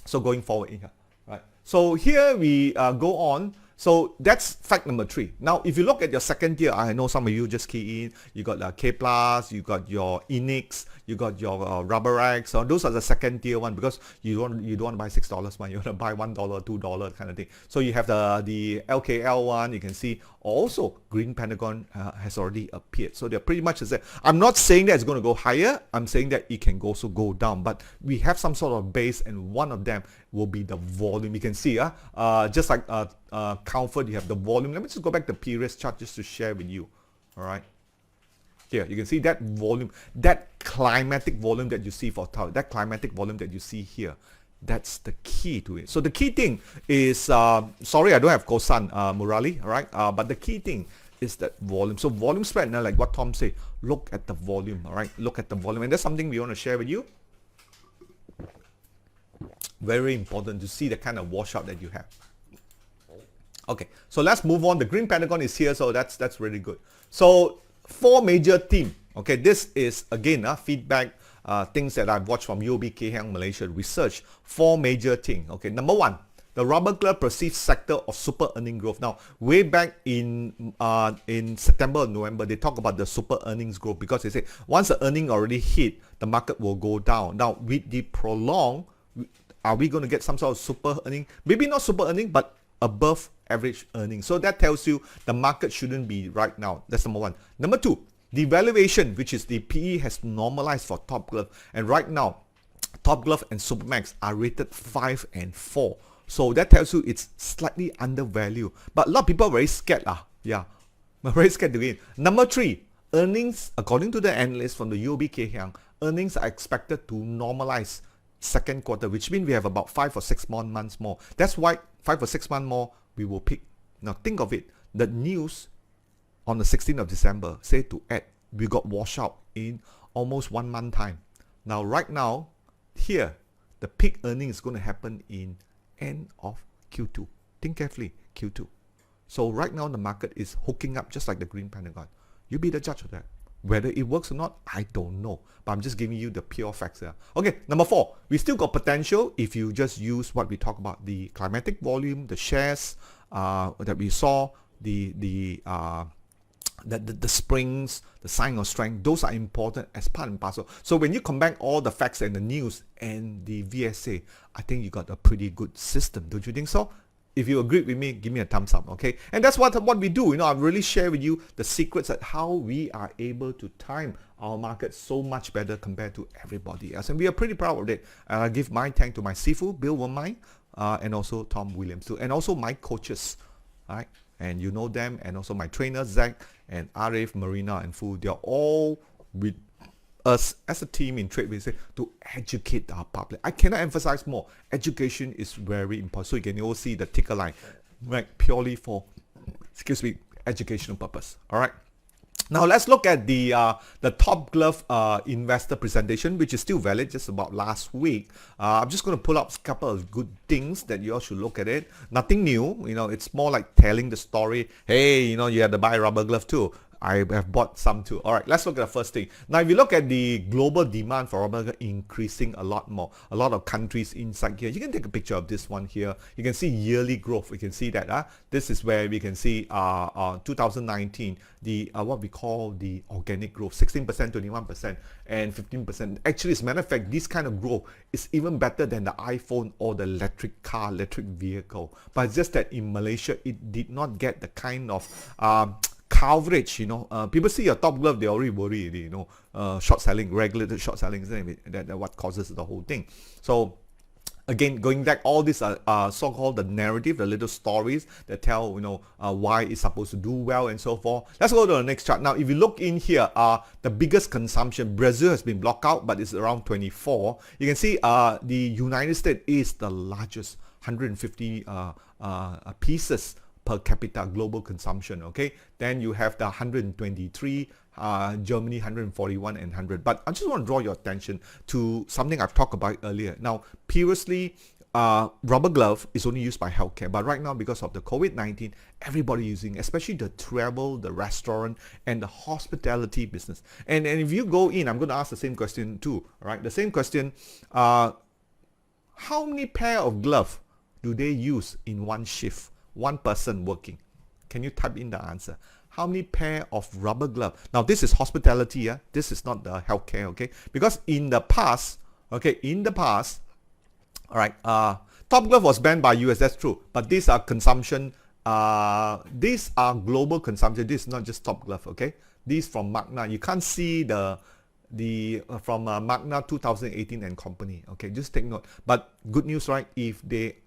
So going forward here, right? So here we go on. So that's fact number 3. Now, if you look at your second tier, I know some of you just key in. You got K Plus, you got your Enix, you got your Rubber X. So those are the second tier one, because you don't want to buy $6 one. You want to buy $1, $2 kind of thing. So you have the LKL one. You can see also Green Pentagon has already appeared. So they're pretty much the same. I'm not saying that it's going to go higher. I'm saying that it can also go down. But we have some sort of base, and one of them will be the volume. You can see, just like Comfort, you have the volume. Let me just go back to the previous chart just to share with you. All right. Here, you can see that volume, that climatic volume that you see for Tau, that climatic volume that you see here. That's the key to it. So the key thing is, sorry, I don't have Kosan Murali, all right? But the key thing is that volume. So volume spread, now like what Tom said, look at the volume, all right? Look at the volume. And that's something we want to share with you. Very important to see the kind of washout that you have. Okay, so let's move on. The green pentagon is here, so that's really good. So 4 major themes. Okay, this is again feedback, things that I've watched from UOB Kay Hian Malaysia research. 4 major things. Okay, number 1, the rubber glove perceived sector of super earning growth. Now, way back in September or November, they talk about the super earnings growth, because they say once the earning already hit, the market will go down. Now, with the prolonged, are we going to get some sort of super earning? Maybe not super earning, but above average earnings. So that tells you the market shouldn't be right now. That's number 1. Number 2, the valuation, which is the PE, has normalized for Top Glove. And right now, Top Glove and Supermax are rated 5 and 4. So that tells you it's slightly undervalued. But a lot of people are very scared. Yeah, very scared to get in. Number 3, earnings, according to the analysts from the UOB Kay Hian, earnings are expected to normalize second quarter, which means we have about 5 or 6 more months more. That's why 5 or 6 months more we will pick. Now think of it, the news on the 16th of December say to add, we got washed out in almost 1 month time. Now right now, here, the peak earning is going to happen in end of Q2. Think carefully, Q2. So right now the market is hooking up just like the Green Pentagon. You be the judge of that. Whether it works or not, I don't know. But I'm just giving you the pure facts here. Okay, number 4. We still got potential if you just use what we talk about, the climatic volume, the shares that we saw, the springs, the sign of strength. Those are important as part and parcel. So when you combine all the facts and the news and the VSA, I think you got a pretty good system. Don't you think so? If you agree with me, give me a thumbs up, okay? And that's what we do. I've really shared with you the secrets at how we are able to time our market so much better compared to everybody else. And we are pretty proud of it. I give my thanks to my Sifu, Bill Womai, and also Tom Williams too. And also my coaches, right? And you know them, and also my trainers, Zac and Arif, Marina, and Fu. They're all with us as a team in trade business to educate our public. I cannot emphasize more. Education is very important. So you can all see the ticker line, right? Purely for, educational purpose. All right. Now let's look at the Top Glove investor presentation, which is still valid, just about last week. I'm just going to pull up a couple of good things that you all should look at it. Nothing new, it's more like telling the story. Hey, you had to buy rubber glove too. I have bought some too. All right, let's look at the first thing. Now, if you look at the global demand for rubber glove increasing a lot more, a lot of countries inside here. You can take a picture of this one here. You can see yearly growth. We can see that. This is where we can see 2019, the what we call the organic growth, 16%, 21%, and 15%. Actually, as a matter of fact, this kind of growth is even better than the iPhone or the electric car, electric vehicle. But it's just that in Malaysia, it did not get the kind of coverage. People see a Top Glove, they already worry, short selling, regulated short selling, that what causes the whole thing. So again, going back, all these are so-called the narrative, the little stories that tell, why it's supposed to do well and so forth. Let's go to the next chart. Now, if you look in here, the biggest consumption, Brazil has been blocked out, but it's around 24. You can see the United States is the largest, 150 pieces per capita global consumption. Okay, then you have the 123, Germany 141 and 100. But I just want to draw your attention to something I've talked about earlier. Now, previously, rubber glove is only used by healthcare, but right now, because of the COVID-19, everybody using, especially the travel, the restaurant, and the hospitality business. And if you go in, I'm going to ask the same question too. All right, the same question. How many pair of gloves do they use in one shift? One person working. Can you type in the answer? How many pair of rubber glove? Now this is hospitality, this is not the healthcare, okay? Because in the past, all right, Top Glove was banned by US, that's true. But these are consumption, these are global consumption. This is not just Top Glove, okay? These from Magna. You can't see the from Magna 2018 and company, okay? Just take note. But good news, right? If they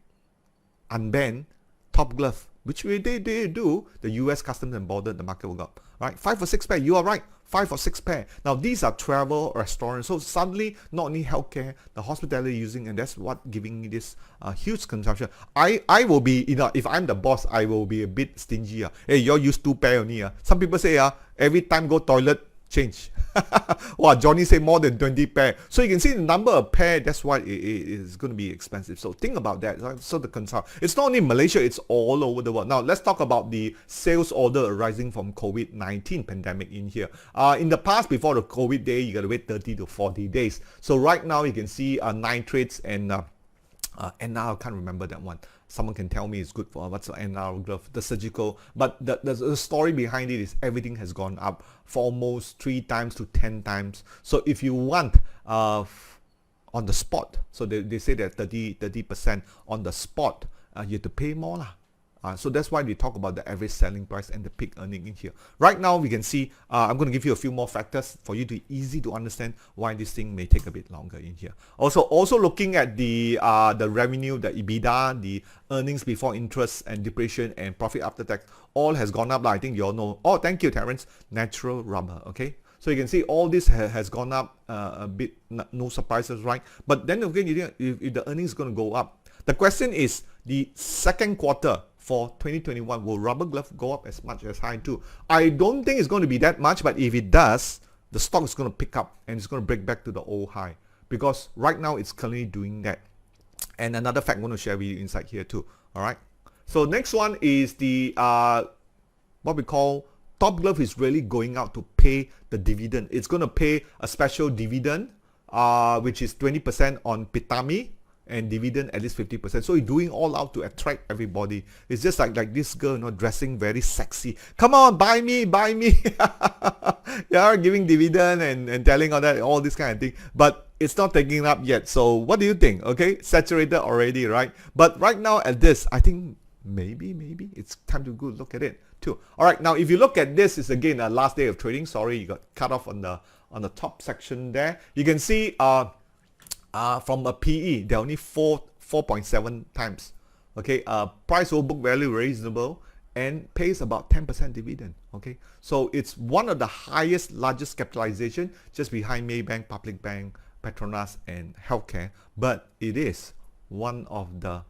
unban Top Glove, which they do, the US Customs and Border, the market will go up. Right? 5 or 6 pair. You are right. 5 or 6 pair. Now these are travel, restaurants. So suddenly, not only healthcare, the hospitality using, and that's what giving me this huge consumption. I will be, if I'm the boss, I will be a bit stingy. Hey, you all use 2 pair only. Some people say, every time go toilet, change. Wow, Johnny say more than 20 pair. So you can see the number of pair, that's why it is going to be expensive. So think about that. Right? So the consult, it's not only Malaysia, it's all over the world. Now let's talk about the sales order arising from COVID-19 pandemic in here. In the past, before the COVID day, you got to wait 30 to 40 days. So right now you can see nitrates and now I can't remember that one. Someone can tell me it's good for what's the NR glove, the surgical. But the story behind it is everything has gone up for almost 3 times to 10 times. So if you want on the spot, so they say that 30% on the spot, you have to pay more lah. So that's why we talk about the average selling price and the peak earning in here. Right now, we can see, I'm going to give you a few more factors for you to easy to understand why this thing may take a bit longer in here. Also looking at the revenue, the EBITDA, the earnings before interest and depreciation and profit after tax, all has gone up. I think you all know. Oh, thank you, Terence. Natural rubber, okay? So you can see all this has gone up a bit, no surprises, right? But then again, you think if the earnings is going to go up, the question is the second quarter for 2021, will rubber glove go up as much as high too? I don't think it's going to be that much, but if it does, the stock is going to pick up and it's going to break back to the old high, because right now it's currently doing that. And another fact I'm going to share with you inside here too. All right. So next one is the what we call Top Glove is really going out to pay the dividend. It's going to pay a special dividend, which is 20% on Pitami, and dividend at least 50%. So he's doing all out to attract everybody. It's just like this girl, dressing very sexy. Come on, buy me. Yeah, giving dividend and telling all this kind of thing. But it's not taking up yet. So what do you think? Okay, saturated already, right? But right now at this, I think maybe it's time to go look at it too. All right, now if you look at this, is again a last day of trading. Sorry, you got cut off on the top section there. You can see from a PE, they're only 4.7 times. Okay, price over book value reasonable and pays about 10% dividend. Okay, so it's one of the largest capitalization, just behind Maybank, Public Bank, Petronas, and Healthcare. But it is one of the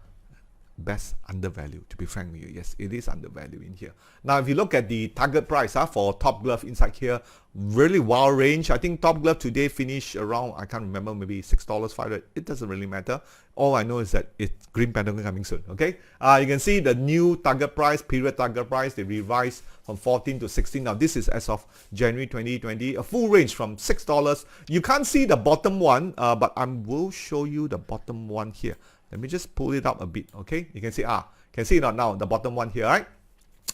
best undervalued, to be frank with you. Yes, it is undervalued in here. Now, if you look at the target price for Top Glove inside here, really wild range. I think Top Glove today finished around, I can't remember, maybe $6, $5. It doesn't really matter. All I know is that it's green pentagon coming soon. Okay, you can see the new target price, period target price, they revised from 14 to 16. Now, this is as of January 2020, a full range from $6. You can't see the bottom one, but I will show you the bottom one here. Let me just pull it up a bit, okay? You can see, can see it now, the bottom one here, right?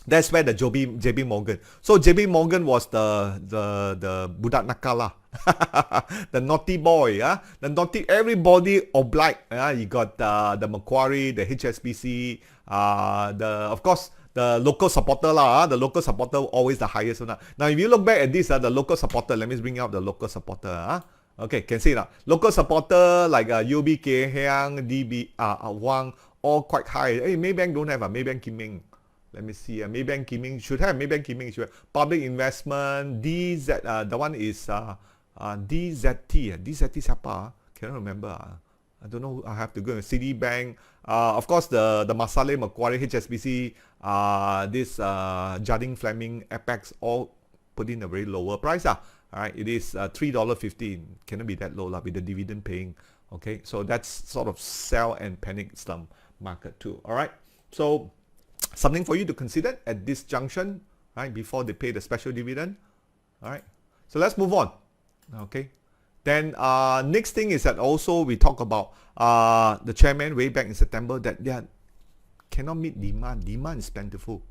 That's where the JB Morgan. So JB Morgan was the budak nakal, the naughty boy, the naughty, everybody obliged. You got the Macquarie, the HSBC, of course, the local supporter the local supporter always the highest one. Now, if you look back at this, the local supporter, let me bring out the local supporter. Okay, can see now. Local supporter like UB Kay Hiang, DB Wang, all quite high. Hey, Maybank don't have Maybank Kim Ming. Let me see. Maybank Kim Ming should have. Maybank Kim Ming should have. Public investment. DZ. The one is DZT. DZT siapa? Cannot remember. I don't know. I have to go. Citibank. Of course, the Masale, Macquarie, HSBC. This Jardine Fleming, Apex, all put in a very lower price. Alright, it is $3.50. Cannot be that low with the dividend paying. Okay, so that's sort of sell and panic slump market too. Alright, so something for you to consider at this junction, right, before they pay the special dividend. Alright, so let's move on. Okay, then next thing is that also we talk about the chairman way back in September that they cannot meet demand. Demand is plentiful.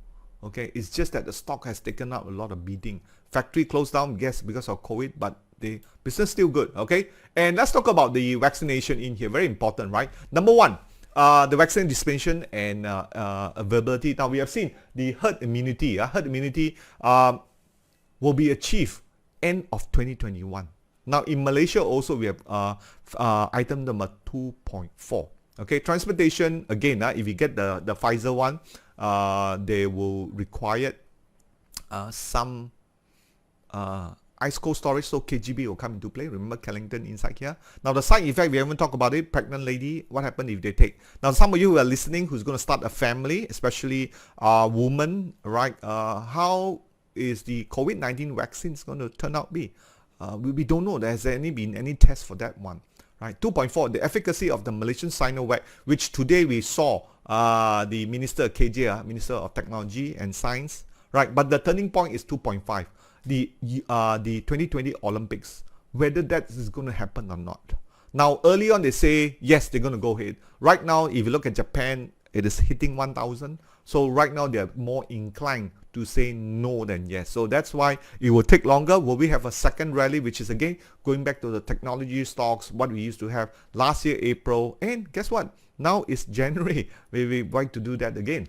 Okay, it's just that the stock has taken up a lot of beating. Factory closed down, yes, because of COVID, but the business still good. Okay, and let's talk about the vaccination in here. Very important, right? Number one, the vaccine dispensation and availability. Now we have seen the herd immunity. Herd immunity will be achieved end of 2021. Now in Malaysia also we have item number 2.4. Okay, transportation again. If you get the Pfizer one, they will require some ice cold storage, so KGB will come into play. Remember Kellington inside here. Now the side effect, we haven't talked about it. Pregnant lady, what happened if they take? Now some of you who are listening who's going to start a family, especially women, right? How is the COVID-19 vaccines going to turn out be? We don't know. There has been any test for that one. Right, 2.4, the efficacy of the Malaysian Sinovac, which today we saw the Minister KJ, Minister of Technology and Science, right? But the turning point is 2.5, the 2020 Olympics, whether that is going to happen or not. Now, early on they say, yes, they're going to go ahead. Right now, if you look at Japan, it is hitting 1,000. So right now, they're more inclined to say no than yes. So that's why it will take longer. Will we have a second rally, which is again going back to the technology stocks, what we used to have last year, April, and guess what? Now it's January. We're going to do that again.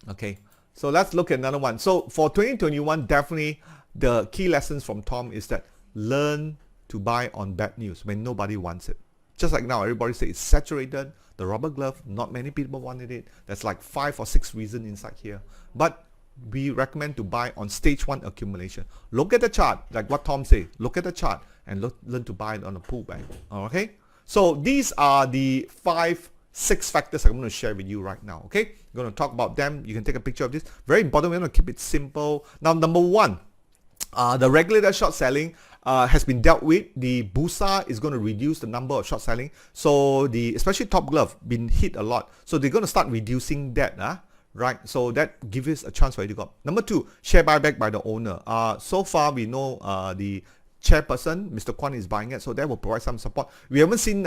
Okay, so let's look at another one. So for 2021, definitely the key lessons from Tom is that learn to buy on bad news when nobody wants it. Just like now, everybody says it's saturated, the rubber glove, not many people wanted it. There's like 5 or 6 reasons inside here. But we recommend to buy on stage 1 accumulation. Look at the chart, like what Tom said. Look at the chart and learn to buy it on a pullback. Okay, so these are the 6 factors I'm going to share with you right now. Okay, I'm going to talk about them. You can take a picture of this. Very important. We're going to keep it simple. Now, number 1, the regulator short selling has been dealt with. The Bursa is going to reduce the number of short selling. So especially top glove been hit a lot. So they're going to start reducing that. Right, so that gives us a chance for you to go. Number 2, share buyback by the owner. So far we know the chairperson, Mr. Kwan, is buying it, so that will provide some support. We haven't seen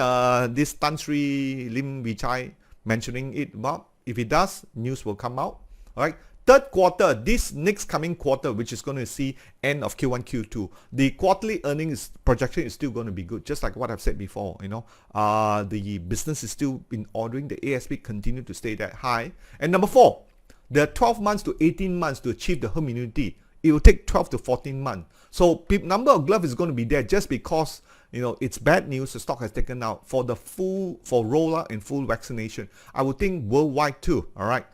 this Tan Sri Lim Vichai mentioning it. Well, if it does, news will come out. All right. Third quarter, this next coming quarter, which is going to see end of Q1, Q2, the quarterly earnings projection is still going to be good, just like what I've said before. The business is still in ordering. The ASP continue to stay that high. And number 4, the 12 months to 18 months to achieve the herd immunity. It will take 12 to 14 months. So number of glove is going to be there just because it's bad news. The stock has taken out for for rollout and full vaccination. I would think worldwide too. All right.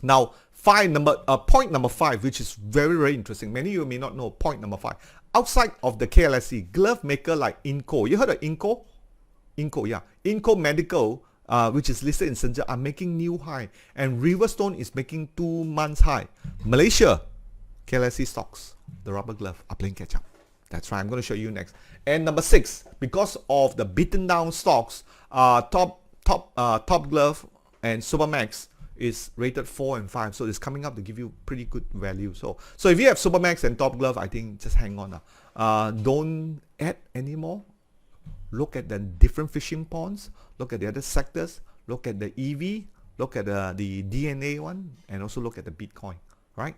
Now, point number 5, which is very, very interesting. Many of you may not know point number 5. Outside of the KLSE, glove maker like Inco. You heard of Inco? Inco, yeah. Inco Medical, which is listed in Shenzhen, are making new high. And Riverstone is making 2 months high. Malaysia, KLSE stocks, the rubber glove, are playing catch up. That's right. I'm going to show you next. And number 6, because of the beaten down stocks, top glove and Supermax is rated 4 and 5, so it's coming up to give you pretty good value. So if you have Supermax and Top Glove, I think just hang on. Don't add anymore. Look at the different fishing ponds. Look at the other sectors. Look at the EV. Look at the DNA one, and also look at the Bitcoin. Right?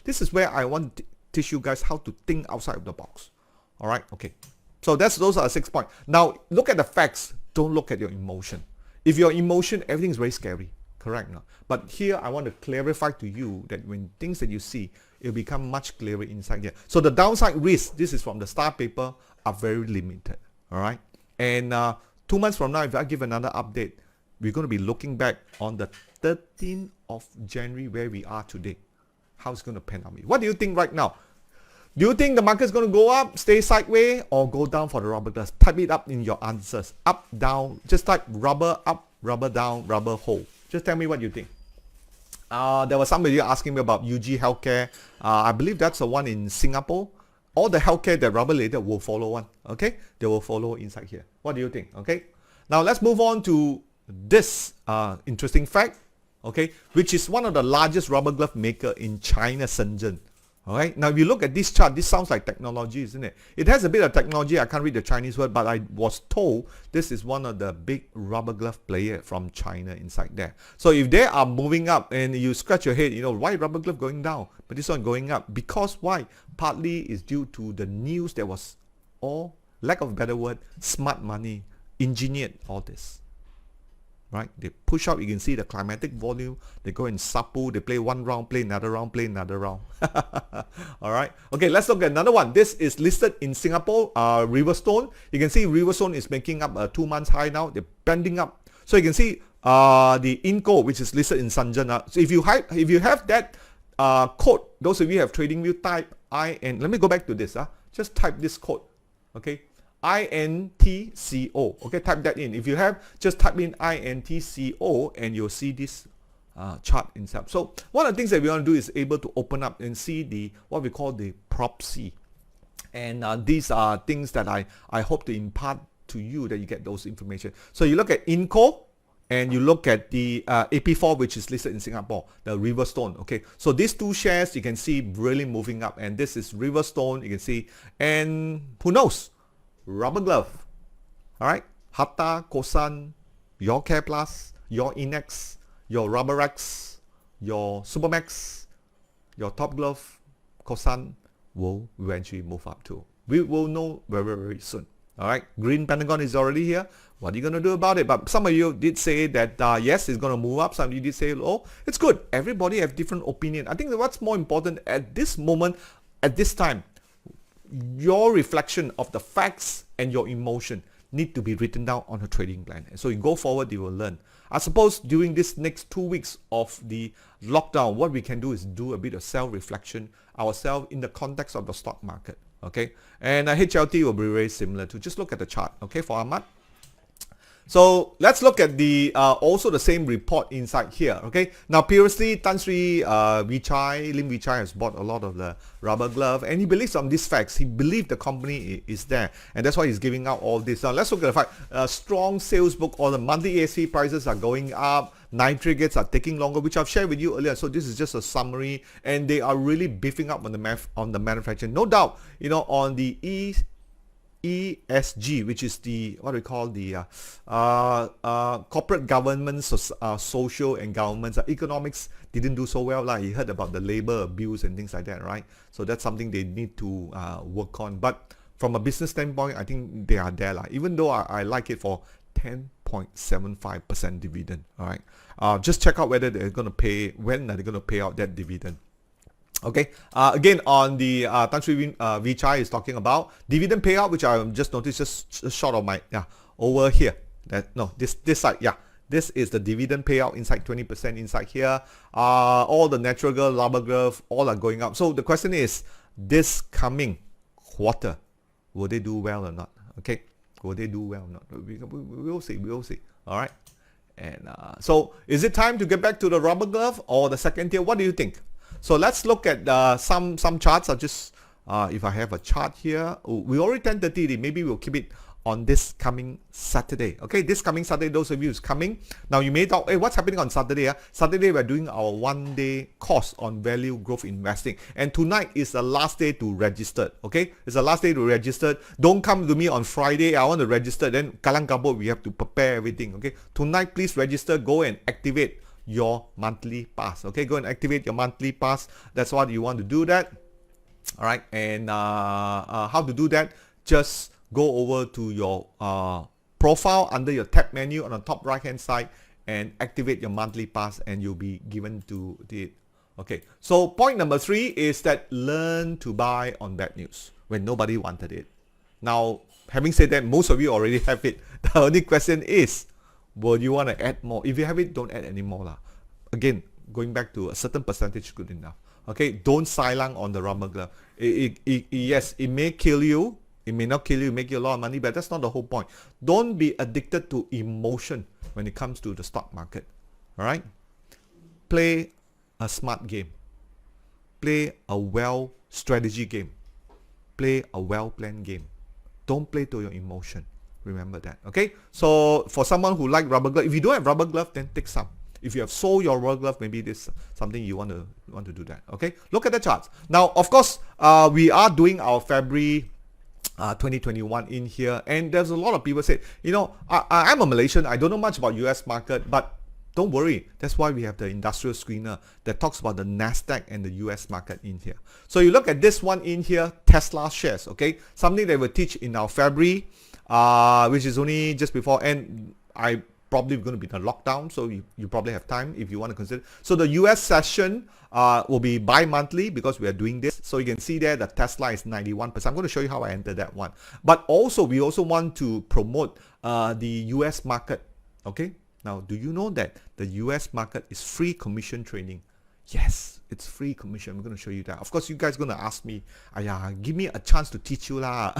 This is where I want to teach you guys how to think outside of the box. All right? Okay. So those are 6 points. Now look at the facts. Don't look at your emotion. If your emotion, everything is very scary. Correct now. But here I want to clarify to you that when things that you see, it will become much clearer inside there. So the downside risk, this is from the star paper, are very limited. All right. And 2 months from now, if I give another update, we're going to be looking back on the 13th of January where we are today. How it's going to pan out. What do you think right now? Do you think the market is going to go up, stay sideways, or go down for the rubber gloves? Type it up in your answers. Up, down. Just type rubber up, rubber down, rubber hold. Just tell me what you think. There was somebody asking me about UG Healthcare. I believe that's the one in Singapore. All the healthcare that rubber related will follow one. Okay, they will follow inside here. What do you think? Okay, now let's move on to this interesting fact. Okay, which is one of the largest rubber glove maker in China, Shenzhen. Alright, now if you look at this chart, this sounds like technology, isn't it? It has a bit of technology. I can't read the Chinese word, but I was told this is one of the big rubber glove player from China inside there. So if they are moving up and you scratch your head, why rubber glove going down? But this one going up. Because why? Partly is due to the news that was, or lack of a better word, smart money engineered all this. Right? They push out, you can see the climatic volume. They go in Sapu, they play one round, play another round, play another round. Alright. Okay, let's look at another one. This is listed in Singapore, Riverstone. You can see Riverstone is making up a 2 months high now. They're bending up. So you can see the Inco, which is listed in Shenzhen. So if you have that code, those of you who have trading view, type IN. Let me go back to this. Just type this code. Okay. INTCO. Okay, type that in. If you have, just type in INTCO and you'll see this chart itself. So one of the things that we want to do is able to open up and see what we call the proxy. And these are things that I hope to impart to you, that you get those information. So you look at Inco and you look at the AP4, which is listed in Singapore, the Riverstone. Okay, so these two shares you can see really moving up, and this is Riverstone, you can see, and who knows, rubber glove. All right, Hatta, Kosan, your Care Plus, your Inex, your Rubberex, your Supermax, your Top Glove, Kosan will eventually move up too. We will know very, very soon. All right, Green Pentagon is already here. What are you going to do about it? But some of you did say that, yes, it's going to move up. Some of you did say, oh, it's good. Everybody have different opinion. I think that what's more important at this moment, at this time, your reflection of the facts and your emotion need to be written down on a trading plan. And so you go forward, you will learn. I suppose during this next 2 weeks of the lockdown, what we can do is do a bit of self-reflection ourselves in the context of the stock market. Okay, and HLT will be very similar to. Just look at the chart. Okay, for Ahmad. So let's look at the also the same report inside here. Okay, now previously Lim Vri Chai has bought a lot of the rubber glove, and he believes on these facts. He believes the company is there, and that's why he's giving out all this. Now let's look at the fact: strong sales book, all the monthly ASP prices are going up. Nitrate gates are taking longer, which I've shared with you earlier. So this is just a summary, and they are really beefing up on the manufacturing. No doubt, on the ESG, which is the what we call the corporate governance, social and governments, economics didn't do so well. You heard about the labor abuse and things like that, right? So that's something they need to work on. But from a business standpoint, I think they are there. Even though I like it for 10.75% dividend. All right. Just check out whether they're going to pay, when are they going to pay out that dividend. Okay, again on the Lim Vri Chai is talking about dividend payout, which I just noticed just short of my over here. This side, this is the dividend payout inside 20% inside here. All the natural gas, rubber glove, all are going up. So the question is, this coming quarter, will they do well or not? Okay, will they do well or not? We will see. We will see. All right, and so is it time to get back to the rubber glove or the second tier? What do you think? So let's look at some charts. I'll just, if I have a chart here, we already 10:30. Maybe we'll keep it on this coming Saturday. Okay, this coming Saturday, those of you who's coming. Now you may thought, hey, what's happening on Saturday? Saturday, we're doing our 1-day course on value growth investing. And tonight is the last day to register. Okay, it's the last day to register. Don't come to me on Friday, I want to register. Then kalang kabut, we have to prepare everything. Okay, tonight, please register, go and activate your monthly pass. Okay, go and activate your monthly pass. That's what you want to do that. All right, and how to do that? Just go over to your profile under your tab menu on the top right hand side and activate your monthly pass, and you'll be given to it. Okay, so point number 3 is that learn to buy on bad news when nobody wanted it. Now, having said that, most of you already have it. The only question is, will you want to add more? If you have it, don't add any more. Again, going back to a certain percentage, good enough. Okay, don't silang on the rubber glove. Yes, it may kill you. It may not kill you, make you a lot of money, but that's not the whole point. Don't be addicted to emotion when it comes to the stock market. All right? Play a smart game. Play a well-strategy game. Play a well-planned game. Don't play to your emotion. Remember that. Okay? So for someone who like rubber glove, if you don't have rubber glove, then take some. If you have sold your rubber glove, maybe this is something you want to do that. Okay? Look at the charts. Now, of course, we are doing our February 2021 in here, and there's a lot of people say, I'm a Malaysian, I don't know much about US market, but don't worry, that's why we have the industrial screener that talks about the NASDAQ and the US market in here. So you look at this one in here, Tesla shares, okay, something they will teach in our February, which is only just before, and I probably going to be in a lockdown, so you probably have time if you want to consider. So the US session will be bi-monthly because we are doing this. So you can see there the Tesla is 91%. I'm going to show you how I enter that one. But also, we also want to promote the US market. Okay. Now, do you know that the US market is free commission trading? Yes, it's free commission. I'm going to show you that. Of course, you guys going to ask me, give me a chance to teach you lah.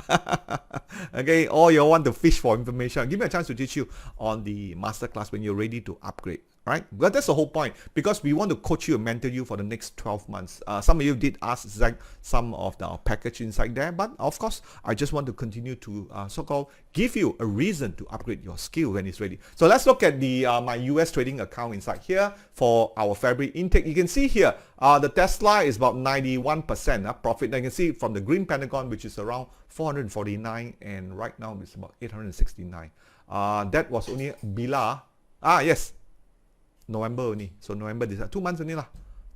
Okay, or you want to fish for information. Give me a chance to teach you on the masterclass when you're ready to upgrade. Right? Well, that's the whole point, because we want to coach you and mentor you for the next 12 months. Some of you did ask Zac some of the package inside there, but of course, I just want to continue to so-called give you a reason to upgrade your skill when it's ready. So let's look at the my US trading account inside here for our February intake. You can see here, the Tesla is about 91% profit. Now you can see from the green pentagon, which is around 449, and right now it's about 869. That was only Bila. Yes. November only. So November, this 2 months only lah.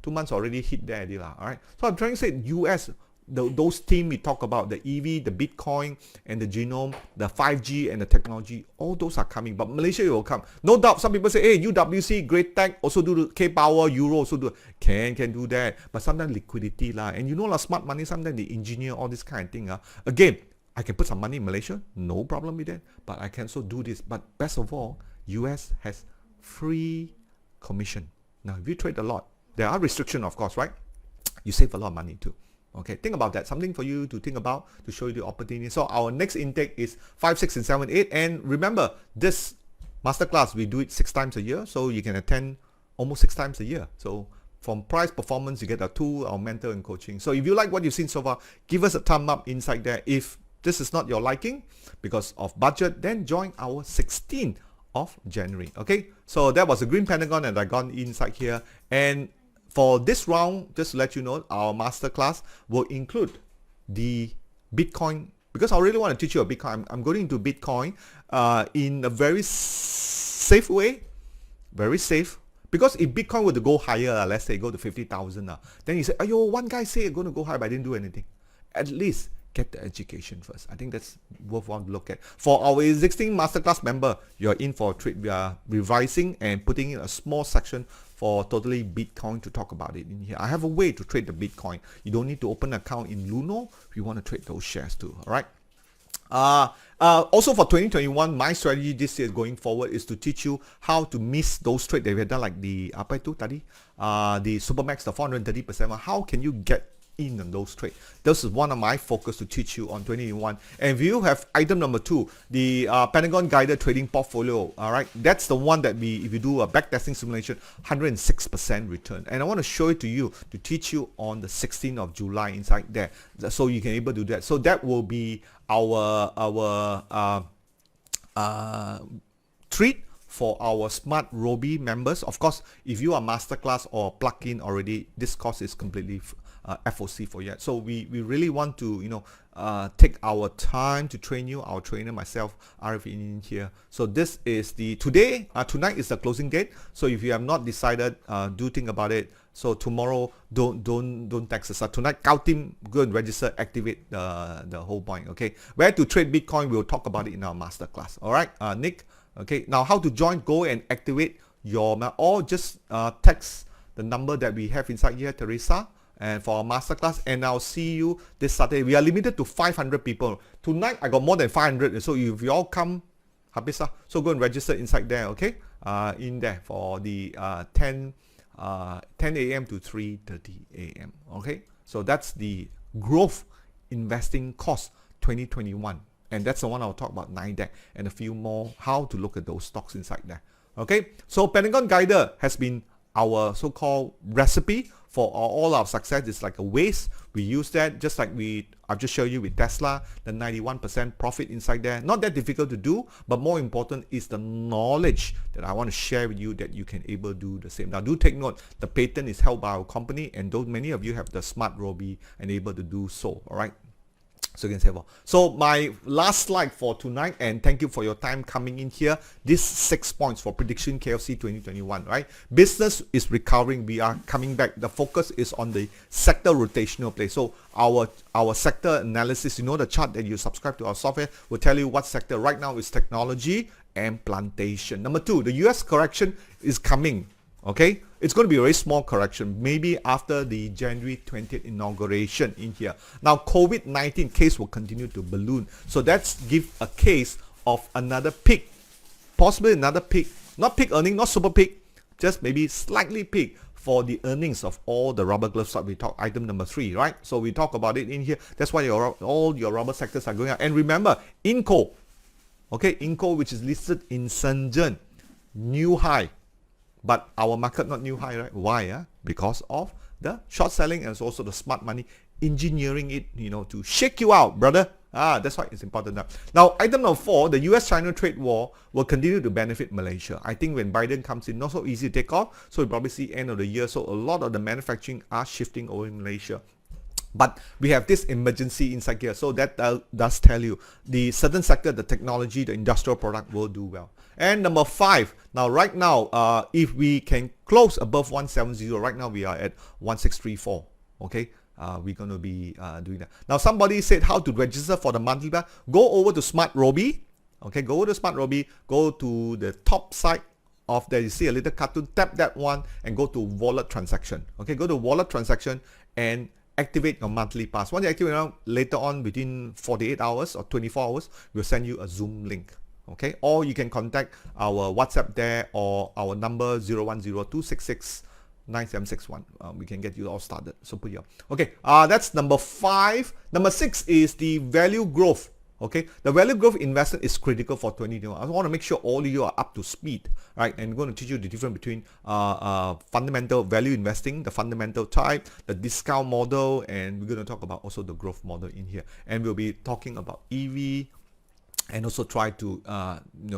2 months already hit there already lah. Alright. So I'm trying to say US, those themes we talk about, the EV, the Bitcoin, and the genome, the 5G and the technology, all those are coming. But Malaysia will come. No doubt, some people say, hey, UWC, Great Tech, also do the K-Power, Euro, also do. Can do that. But sometimes liquidity lah. And you know, smart money, sometimes they engineer all this kind of thing. Again, I can put some money in Malaysia, no problem with that. But I can also do this. But best of all, US has free commission. Now, if you trade a lot, there are restrictions, of course, right? You save a lot of money too. Okay, think about that. Something for you to think about to show you the opportunity. So our next intake is 5, 6, and 7, 8. And remember, this masterclass, we do it 6 times a year. So you can attend almost 6 times a year. So from price performance, you get a tool, our mentor and coaching. So if you like what you've seen so far, give us a thumb up inside there. If this is not your liking because of budget, then join our 16th of January. Okay, so that was a green pentagon and I got inside here. And for this round, just to let you know, our masterclass will include the Bitcoin, because I really want to teach you a Bitcoin. I'm going into Bitcoin in a very safe way, very safe. Because if Bitcoin were to go higher, let's say go to 50,000, then you say, oh, one guy say it's going to go high, but I didn't do anything. At least get the education first. I think that's worthwhile to look at. For our existing masterclass member, you're in for a treat. We are revising and putting in a small section for totally Bitcoin to talk about it in here. I have a way to trade the Bitcoin. You don't need to open an account in Luno if you want to trade those shares too. All right. Also for 2021, my strategy this year going forward is to teach you how to miss those trades that we have done, like the apa itu tadi, the Supermax, the 430%. How can you get in on those trades? This is one of my focus to teach you on 2021. And if you have item number 2, the Pentagon guided trading portfolio, all right, that's the one that if you do a backtesting simulation, 106% return. And I want to show it to you to teach you on the 16th of July inside there, so you can able to do that. So that will be our treat for our smart Robie members. Of course, if you are masterclass or plug-in already, this course is completely FOC for you. So we really want to, take our time to train you, our trainer, myself, RF in here. So this is tonight is the closing date. So if you have not decided, do think about it. So tomorrow, don't text us. Tonight, Cow Team, go and register, activate the whole point. Okay, where to trade Bitcoin, we'll talk about it in our masterclass. All right, Nick. Okay, now how to join? Go and activate or just text the number that we have inside here, Teresa. And for our masterclass, and I'll see you this Saturday. We are limited to 500 people. Tonight, I got more than 500. So if you all come, habis, so go and register inside there, okay? In there for the 10 a.m. to 3:30 a.m., okay? So that's the growth investing course 2021. And that's the one I'll talk about, NIDAC, and a few more, how to look at those stocks inside there, okay? So Pentagon Guider has been our so-called recipe for all our success. It's like a waste. We use that just like I've just showed you with Tesla, the 91% profit inside there. Not that difficult to do, but more important is the knowledge that I want to share with you that you can able to do the same. Now do take note, the patent is held by our company, and though many of you have the smart Robie and able to do so, all right? So you can say, so my last slide for tonight, and thank you for your time coming in here. This 6 points for prediction KLCI 2021, right? Business is recovering. We are coming back. The focus is on the sector rotational play. So our sector analysis, the chart that you subscribe to our software will tell you what sector right now is technology and plantation. Number 2, the US correction is coming. Okay, it's going to be a very small correction, maybe after the January 20th inauguration in here. Now, COVID-19 case will continue to balloon. So that's give a case of another peak, possibly another peak, not peak earning, not super peak, just maybe slightly peak for the earnings of all the rubber gloves that we talk, item number 3, right? So we talk about it in here. That's why all your rubber sectors are going up. And remember, Inco, okay, Inco, which is listed in Shenzhen, new high. But our market not new high, right? Why? Because of the short selling and also the smart money engineering it, to shake you out, brother. That's why it's important. Now, item number 4, the US-China trade war will continue to benefit Malaysia. I think when Biden comes in, not so easy to take off. So we probably see end of the year. So a lot of the manufacturing are shifting over in Malaysia. But we have this emergency inside here. So that does tell you the certain sector, the technology, the industrial product will do well. And number 5, now right now, if we can close above 170, right now we are at 1634. Okay, we're going to be doing that. Now, somebody said how to register for the monthly plan. Go over to Smart Robie. Okay, go over to Smart Robie. Go to the top side of there. You see a little cartoon. Tap that one and go to wallet transaction. Okay, go to wallet transaction and activate your monthly pass. Once you activate it, later on within 48 hours or 24 hours, we'll send you a Zoom link. Okay, or you can contact our WhatsApp there or our number 010-266-9761. We can get you all started. So put you up. Okay, that's number 5. Number 6 is the value growth. Okay, the value growth investment is critical for 2021. I want to make sure all of you are up to speed, right? And I'm going to teach you the difference between fundamental value investing, the fundamental type, the discount model, and we're going to talk about also the growth model in here. And we'll be talking about EV, and also try to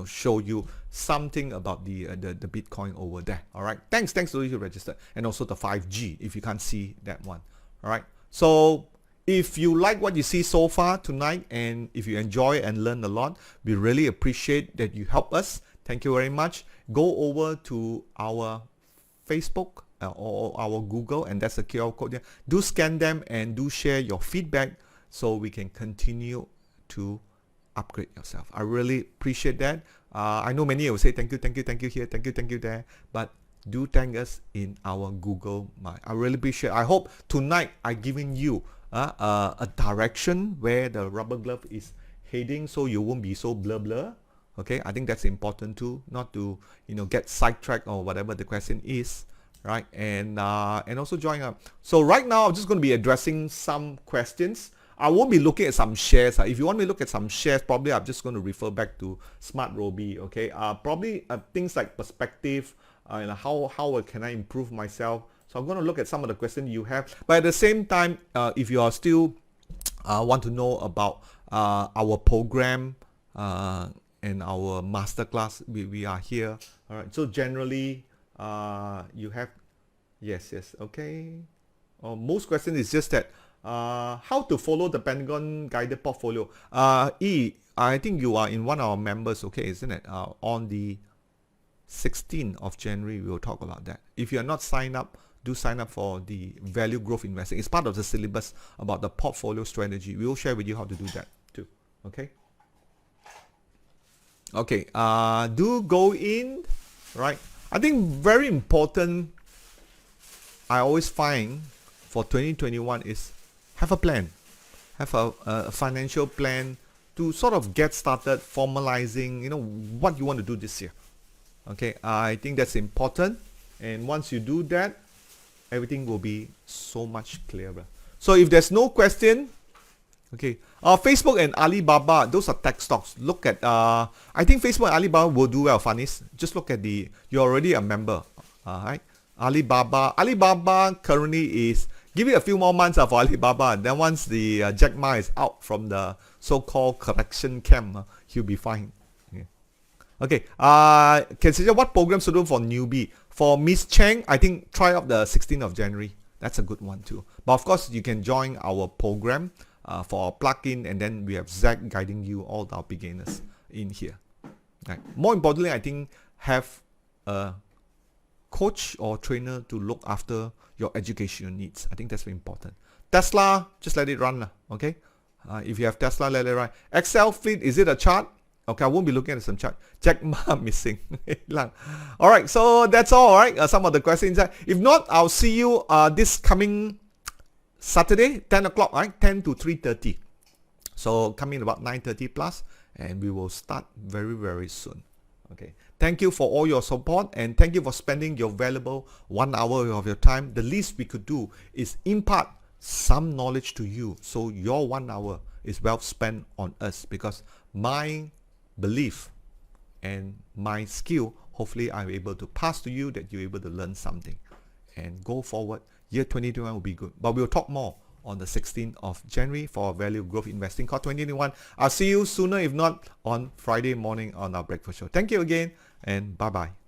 show you something about the Bitcoin over there. All right. Thanks to those who registered, and also the 5G if you can't see that one. All right. So if you like what you see so far tonight, and if you enjoy and learn a lot, we really appreciate that you help us. Thank you very much. Go over to our Facebook or our Google, and that's the QR code there. Do scan them and do share your feedback so we can continue to upgrade yourself. I really appreciate that. I know many will say thank you here, thank you there, but do thank us in our Google Mind. I really appreciate it. I hope tonight I've given you a direction where the rubber glove is heading, so you won't be so blur. Okay, I think that's important too, not to get sidetracked or whatever the question is, right? And also join up. So right now I'm just going to be addressing some questions. I won't be looking at some shares. If you want me to look at some shares, probably I'm just going to refer back to Smart Robie. Okay, probably things like perspective, how can I improve myself. So I'm going to look at some of the questions you have. But at the same time, if you are still want to know about our program and our masterclass, we are here. All right. So generally, you have yes, okay. Most questions is just that. How to follow the Pentagon guided portfolio. I think you are in one of our members, okay, isn't it? On the 16th of January, we will talk about that. If you are not signed up, do sign up for the value growth investing. It's part of the syllabus about the portfolio strategy. We will share with you how to do that too. Okay. Okay. Do go in, right? I think very important, I always find for 2021 is have a plan, have a financial plan to sort of get started formalizing, what you want to do this year. Okay, I think that's important. And once you do that, everything will be so much clearer. So if there's no question, okay, Facebook and Alibaba, those are tech stocks. Look at, I think Facebook and Alibaba will do well, Fanis. Just look at you're already a member, right? Alibaba currently is, give it a few more months for Alibaba. Then once the Jack Ma is out from the so-called correction camp, he'll be fine. Okay. Consider what programs to do for newbie. For Miss Cheng, I think try out the 16th of January. That's a good one too. But of course, you can join our program for our plug-in, and then we have Zac guiding you, all our beginners in here. Right. More importantly, I think have a coach or trainer to look after your educational needs. I think that's very important. Tesla, just let it run. Okay. If you have Tesla, let it run. Excel fleet, is it a chart? Okay, I won't be looking at some chart. Jack Ma missing. All right, so that's all right. Some of the questions. If not, I'll see you this coming Saturday, 10 o'clock, right? 10 to 3:30. So come in about 9:30 plus, and we will start very, very soon. Okay. Thank you for all your support, and thank you for spending your valuable 1 hour of your time. The least we could do is impart some knowledge to you. So your 1 hour is well spent on us, because my belief and my skill, hopefully I'm able to pass to you, that you're able to learn something and go forward. Year 2021 will be good, but we'll talk more on the 16th of January for value growth investing call 2021. I'll see you sooner, if not on Friday morning on our breakfast show. Thank you again, and bye bye.